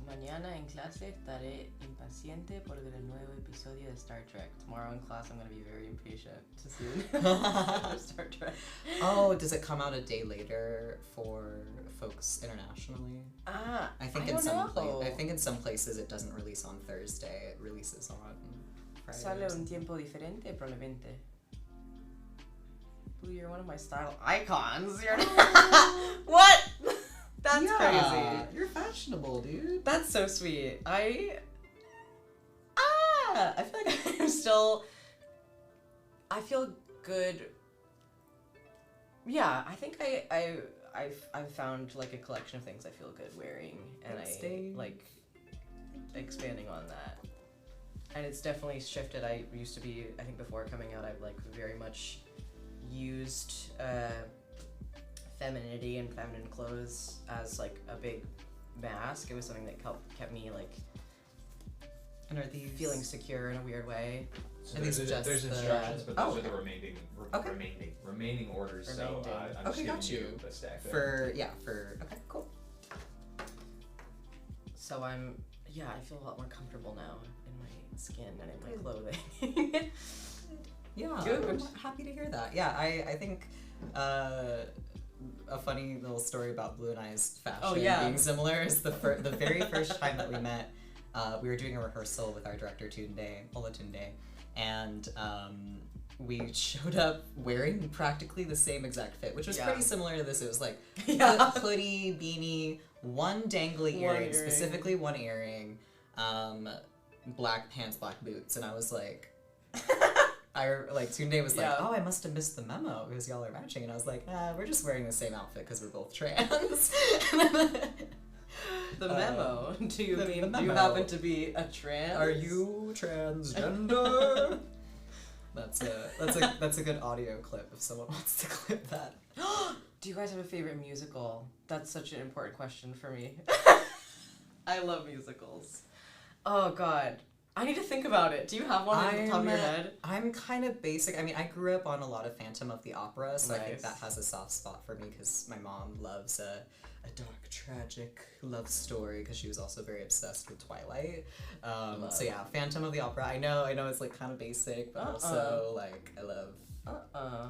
Mañana en clase estaré impaciente por ver el nuevo episodio de Star Trek. Tomorrow in class I'm going to be very impatient to see Star Trek. Oh, does it come out a day later for folks internationally? I think in some places it doesn't release on Thursday. It releases on Friday. Sale un tiempo diferente, probablemente. Ooh, you're one of my style icons. You're what? That's crazy. You're fashionable, dude. That's so sweet. I feel like I'm still. I feel good. Yeah, I think I've found like a collection of things I feel good wearing, and I like expanding on that. And it's definitely shifted. I used to be, I think before coming out, I've like very much used femininity and feminine clothes as like a big mask. It was something that kept me like feeling secure in a weird way. So there's instructions, but those are the remaining orders. So I'm just giving you a stack there. Okay, cool. So I feel a lot more comfortable now in my skin and in my clothing. Yeah, good. I'm happy to hear that. Yeah, I think a funny little story about Blue and I's fashion Oh, yeah. being similar is the very first time that we met. We were doing a rehearsal with our director Ola Tunde, and we showed up wearing practically the same exact fit, which was Yeah. pretty similar to this. It was like Yeah. hoodie, beanie, one dangly One earring, earring. specifically one earring, black pants, black boots, and I was like. Tunde was like, Yeah. oh, I must have missed the memo because y'all are matching. And I was like, we're just wearing the same outfit because we're both trans. The memo. Do you the mean do you memo. happen to be a trans? Are you transgender? That's a good audio clip if someone wants to clip that. Do you guys have a favorite musical? That's such an important question for me. I love musicals. Oh god. I need to think about it. Do you have one on the top of your head? I'm kind of basic. I mean, I grew up on a lot of Phantom of the Opera, so I think Nice. that has a soft spot for me because my mom loves a dark, tragic love story because she was also very obsessed with Twilight. So yeah, Phantom of the Opera. I know it's like kind of basic, but also like I love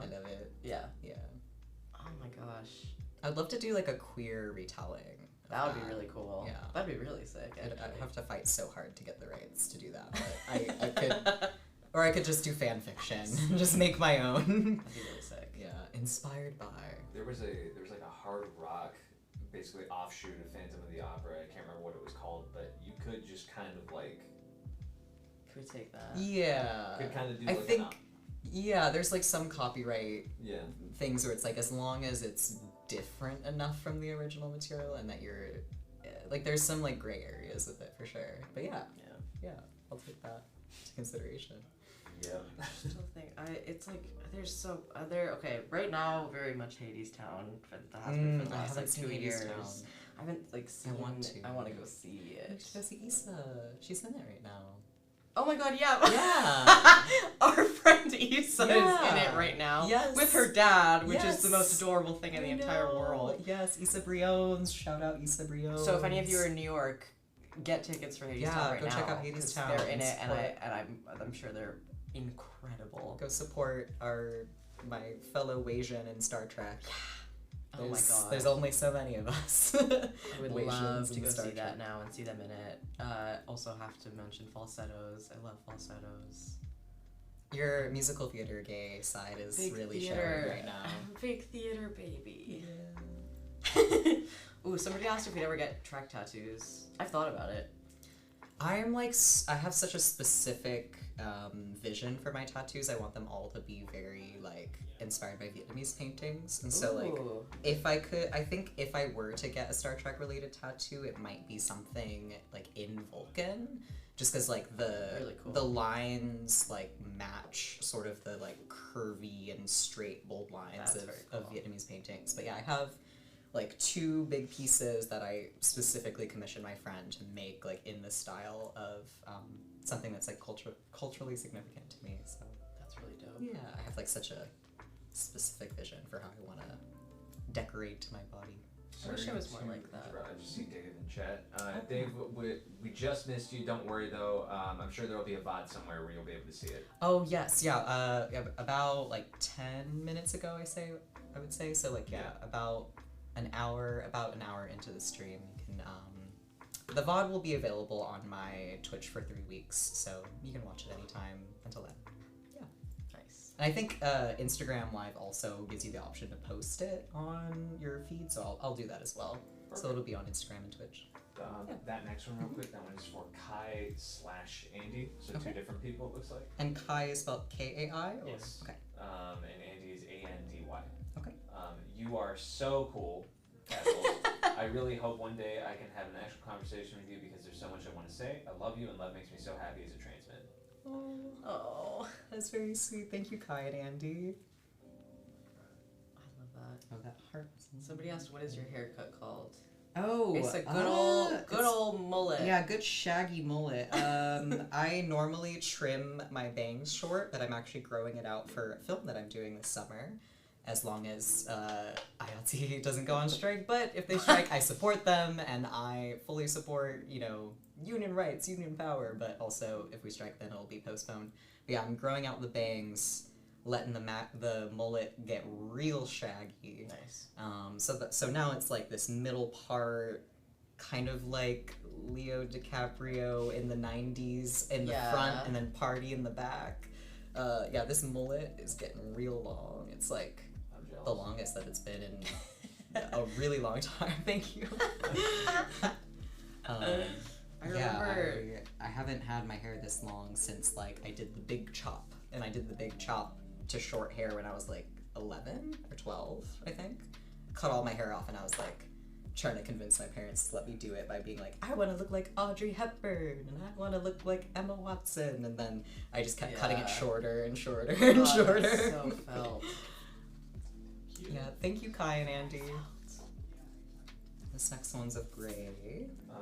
it. Yeah. Yeah. Oh my gosh. I'd love to do like a queer retelling. of That would be really cool. Yeah. That'd be really sick. I'd actually. have to fight so hard to get the rights to do that, but I could, or I could just do fan fiction, just make my own. That'd be really sick. Yeah, inspired by. There was like a hard rock, basically offshoot of Phantom of the Opera. I can't remember what it was called, but you could just kind of like. Could we take that? Yeah. Could kind of do. I like think. Yeah, there's like some copyright Yeah. things where it's like as long as it's different enough from the original material and that you're like there's some like gray areas with it for sure. But yeah, I'll take that into consideration. Yeah. I still think it's like there's so okay right now very much Hades Town that has been for the I last haven't like seen 2 Hades years. Town. I haven't like seen. I want to. go see You it. should go see Issa. She's in it right now. Oh my god, yeah. Yeah. Our friend Issa is in Yeah. it right now. Yes. With her dad, which is the Yes. most adorable thing in the I entire know. world. Yes, Issa Briones. Shout out Issa Briones. So if any of you are in New York, get tickets for Hades Yeah, Town right go now. check out Hades 'cause Town They're in and it, and support- I'm sure they're incredible. Go support my fellow Asian in Star Trek. Oh my god. There's only so many of us. I would love to in go Star see Trek. that now and see them in it. Also have to mention falsettos. I love falsettos. Your musical theater gay side is Big really theater. showing right now. I'm a big theater baby. Ooh, somebody asked if we'd ever get track tattoos. I've thought about it. I'm like, I have such a specific vision for my tattoos. I want them all to be very like inspired by Vietnamese paintings, and so like Ooh. if I could, I think if I were to get a Star Trek related tattoo, it might be something like in Vulcan, just because like Really cool. the lines like match sort of the like curvy and straight bold lines That's of very cool. Vietnamese paintings. But yeah, I have like 2 big pieces that I specifically commissioned my friend to make like in the style of something that's like culturally significant to me. So That's really dope. yeah, I have like such a specific vision for how I want to decorate my body. I wish I was more Sorry like to that. interrupt. I just see Dave in chat. Dave, we just missed you. Don't worry though. I'm sure there'll be a VOD somewhere where you'll be able to see it. Oh yes, yeah. About like 10 minutes ago, I would say. So like yeah, about an hour into the stream, you can the VOD will be available on my Twitch for 3 weeks, so you can watch it anytime until then. Yeah. Nice. And I think Instagram Live also gives you the option to post it on your feed, so I'll do that as well. So it'll be on Instagram and Twitch. Yeah. That next one real quick, that one is for Kai/Andy, so Okay. 2 different people it looks like. And Kai is spelled Kai? Or? Yes. Okay. And Andy is Andy. Okay. You are so cool, Casuals. I really hope one day I can have an actual conversation with you because there's so much I want to say. I love you, and love makes me so happy as a trans man. Oh, That's very sweet. Thank you, Kai and Andy. I love that. Oh, that hurts. Somebody asked, "What is your haircut called?" Oh, It's a good it's- old mullet. Yeah, good shaggy mullet. I normally trim my bangs short, but I'm actually growing it out for a film that I'm doing this summer. As long as ILT doesn't go on strike, but if they strike, I support them, and I fully support, union rights, union power, but also if we strike, then it'll be postponed. But yeah, I'm growing out the bangs. letting the mullet get real shaggy. Nice. So now it's like this middle part, kind of like Leo DiCaprio in the 90s in the front, and then Party in the back. This mullet is getting real long. It's like the longest that it's been in a really long time. Thank you. I remember. I haven't had my hair this long since like I did the big chop, and I did the big chop to short hair when I was like 11 or 12, I think. Cut all my hair off, and I was like trying to convince my parents to let me do it by being like, I want to look like Audrey Hepburn, and I want to look like Emma Watson, and then I just kept cutting it shorter and shorter and shorter. That's so felt. Yeah, thank you, Kai and Andy. This next one's of gray.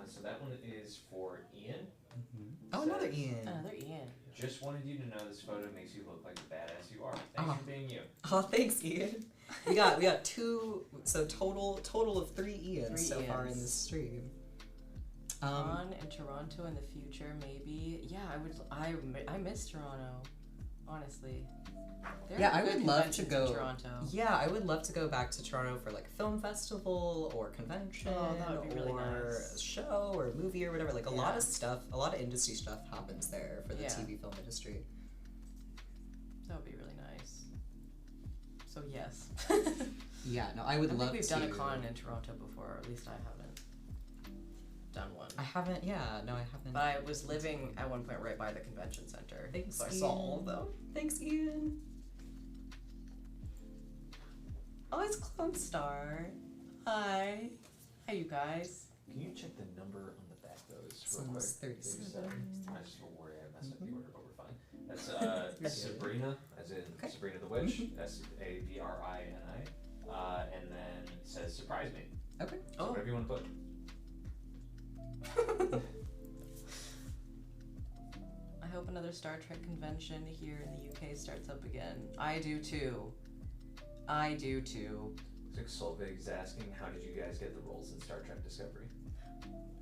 So that one is for Ian. Oh, another Ian. Another Ian. Just wanted you to know this photo makes you look like the badass you are. Thanks for being you. Oh, thanks, Ian. We got two, so total of 3 Ians so far in this stream. On in Toronto in the future, maybe. Yeah, I miss Toronto, honestly. I would love to go. Toronto. Yeah, I would love to go back to Toronto for like a film festival or convention that would be really or nice. a show or a movie or whatever. Like a lot of stuff, a lot of industry stuff happens there for the TV film industry. That would be really nice. So yes. I would love to. I think we've done a con in Toronto before, or at least I haven't done one. I haven't. I haven't. But I was living at one point right by the convention center, Thanks, so I Ian. saw all of them. Thanks, Ian. Oh, it's Clone Star. Hi, you guys. Can you check the number on the back of those It's real quick? almost 37. I just don't worry, I messed up the order, but we're fine. That's Sabrina, as in Sabrina the Witch. Sabrina. And then it says surprise me. Okay. So whatever you want to put. I hope another Star Trek convention here in the UK starts up again. I do too. Looks like Solveig's asking, how did you guys get the roles in Star Trek Discovery?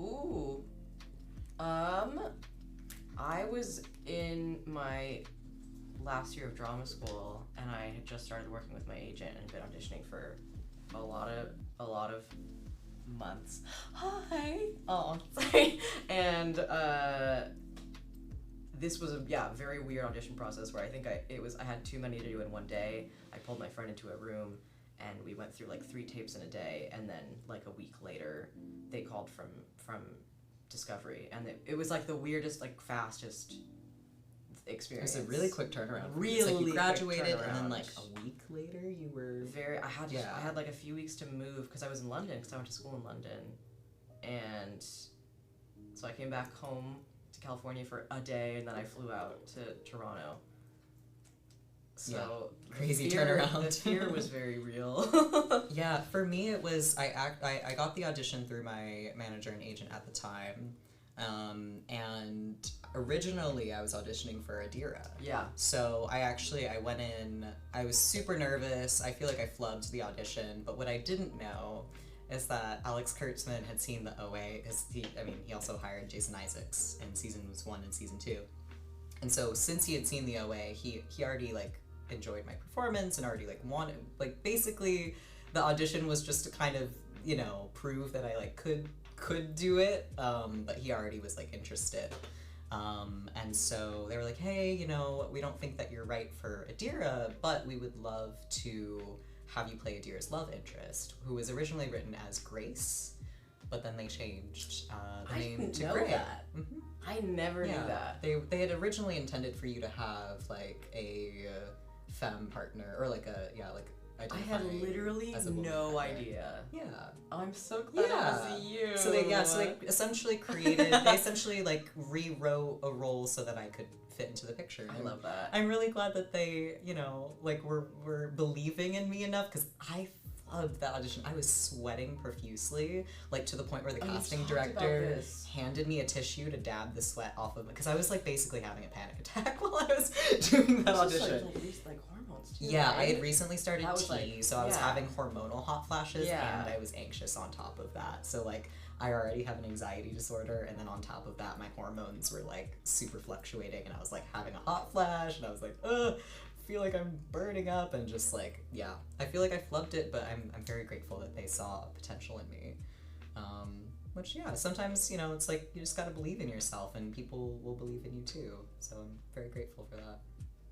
Ooh. I was in my last year of drama school, and I had just started working with my agent and been auditioning for a lot of months. Hi. Oh, sorry. And this was a very weird audition process where I think I had too many to do in one day. I pulled my friend into a room and we went through like 3 tapes in a day, and then like a week later they called from Discovery, and it was like the weirdest, like fastest experience. It was a really quick turnaround. Really, it's like you graduated quick and then turnaround. like a week later you were I had like a few weeks to move because I was in London, because I went to school in London, and so I came back home to California for a day, and then I flew out to Toronto. So crazy the turnaround. The fear was very real. Yeah, for me it was I got the audition through my manager and agent at the time, and originally I was auditioning for Adira. Yeah. So I went in, I was super nervous. I feel like I flubbed the audition, but what I didn't know is that Alex Kurtzman had seen the OA. He also hired Jason Isaacs in seasons 1 and season 2. And so since he had seen the OA, he already like enjoyed my performance and already like wanted, like basically the audition was just to kind of, prove that I like could do it, but he already was like interested. And so they were like, hey, we don't think that you're right for Adira, but we would love to have you play Adira's love interest, who was originally written as Grace, but then they changed the name to Gray. That. Mm-hmm. I never knew that. They had originally intended for you to have like a femme partner, or like I had literally no idea. Yeah. Oh, I'm so glad it was you. So they essentially like rewrote a role so that I could fit into the picture. I love that. I'm really glad that they, were believing in me enough, because I loved that audition. I was sweating profusely, like to the point where the casting director handed me a tissue to dab the sweat off of me, because I was like basically having a panic attack while I was doing that audition. Like hormones too. Yeah, right? I had recently started tea, so I was having hormonal hot flashes, Yeah. and I was anxious on top of that. So like I already have an anxiety disorder, and then on top of that my hormones were like super fluctuating, and I was like having a hot flash, and I was like, feel like I'm burning up, and just like, yeah, I feel like I flubbed it, but I'm very grateful that they saw potential in me. Which, yeah, sometimes, you know, it's like you just gotta believe in yourself, and people will believe in you too. So I'm very grateful for that.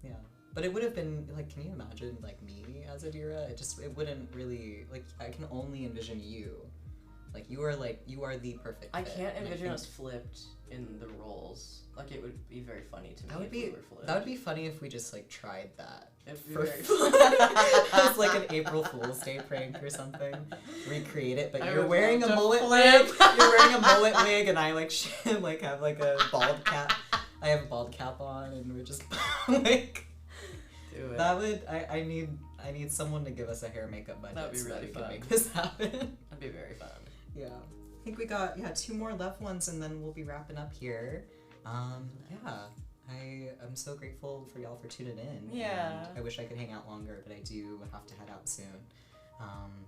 Yeah. But it would have been, like, can you imagine, like, me as Adira? It wouldn't really, like, I can only envision you. Like, you are the perfect I fit, can't and envision think us flipped in the roles. Like, it would be very funny to me That would if be we were flipped. that would be funny if we just like tried that. It'd be For very fun. It's like an April Fool's Day prank or something. Recreate it, but I you're would wearing a love to mullet flip. wig. You're wearing a mullet wig, and I like like have like a bald cap. I have a bald cap on, and we're just like. Do it. That would I need someone to give us a hair makeup budget. That'd be so that really we can fun. make this happen. That'd be very fun. Yeah. I think we got 2 more loved ones, and then we'll be wrapping up here. Yeah. I'm so grateful for y'all for tuning in. Yeah. And I wish I could hang out longer, but I do have to head out soon.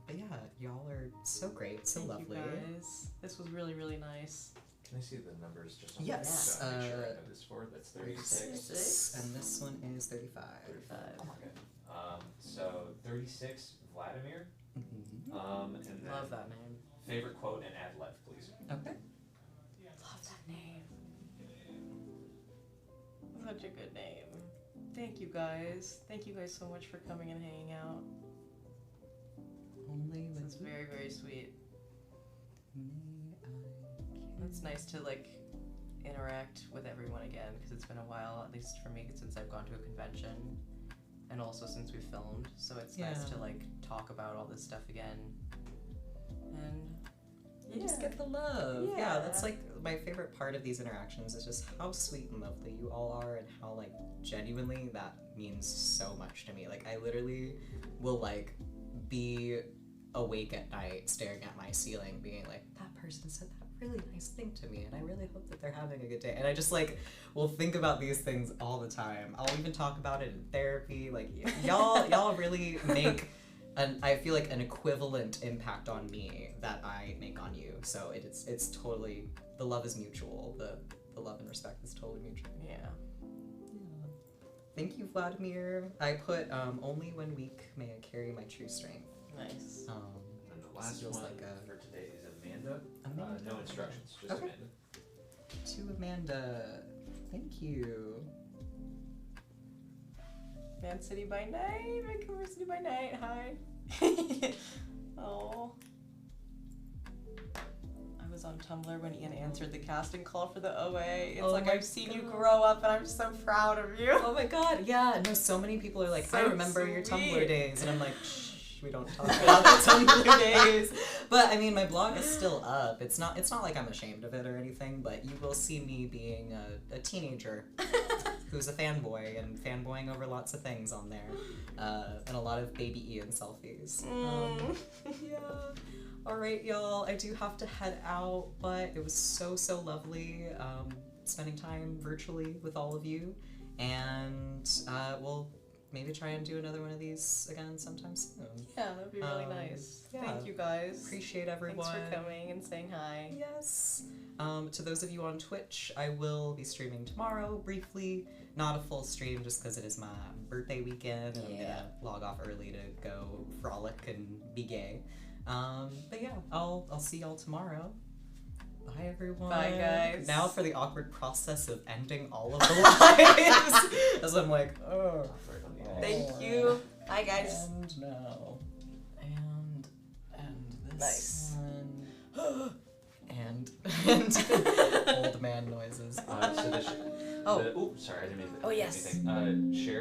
But yeah, y'all are so great, so Thank lovely. you guys. This was really, really nice. Can I see the numbers just on Yes, the so I make sure I know this for? That's 36. 36. And this one is 35. 35. Okay. So 36, Vladimir. Mm-hmm. And then Love that name. favorite quote and add left, please. Okay. Love that name. Such a good name. Thank you guys. Thank you guys so much for coming and hanging out. Only This is with very, very sweet. me, I It's nice to like interact with everyone again because it's been a while, at least for me, since I've gone to a convention, and also since we filmed. So it's nice Yeah. to like talk about all this stuff again. And You just get the love. Yeah. Yeah. That's like my favorite part of these interactions is just how sweet and lovely you all are, and how like genuinely that means so much to me. Like I literally will like be awake at night staring at my ceiling being like, that person said that really nice thing to me, and I really hope that they're having a good day. And I just like will think about these things all the time. I'll even talk about it in therapy. Like y'all really make I feel like an equivalent impact on me that I make on you. So it's totally, the love is mutual. The love and respect is totally mutual. yeah. Yeah. Thank you, Vladimir. I put only when weak may I carry my true strength. Nice. And then the last feels one like for today is Amanda. Amanda. No instructions, just Okay. Amanda. To Amanda. Thank you. Man City by Night, Vancouver City by Night, hi. Oh. I was on Tumblr when Ian answered the casting call for the OA. It's Oh like my I've seen you God. grow up and I'm so proud of you. Oh my god, yeah. No, so many people are like, I So remember your Tumblr sweet. days. And I'm like, shh, we don't talk about the Tumblr days. But I mean, my blog is still up. It's not like I'm ashamed of it or anything, but you will see me being a teenager who's a fanboy and fanboying over lots of things on there. And a lot of baby Ian selfies. Yeah. Alright, y'all. I do have to head out, but it was so lovely spending time virtually with all of you. And we'll maybe try and do another one of these again sometime soon. Yeah, that'd be really nice. yeah. Thank you guys. Appreciate everyone. Thanks for coming and saying hi. Yes. To those of you on Twitch, I will be streaming tomorrow briefly. Not a full stream just because it is my birthday weekend and I'm gonna log off early to go frolic and be gay. But yeah, I'll see y'all tomorrow. Bye everyone. Bye, guys. Now for the awkward process of ending all of the lives. As I'm like, oh. Thank you. Bye, guys. And now. And this Nice. one. and old man noises. So the Oh. oops, sorry, I didn't mean to. Oh, yes. Share.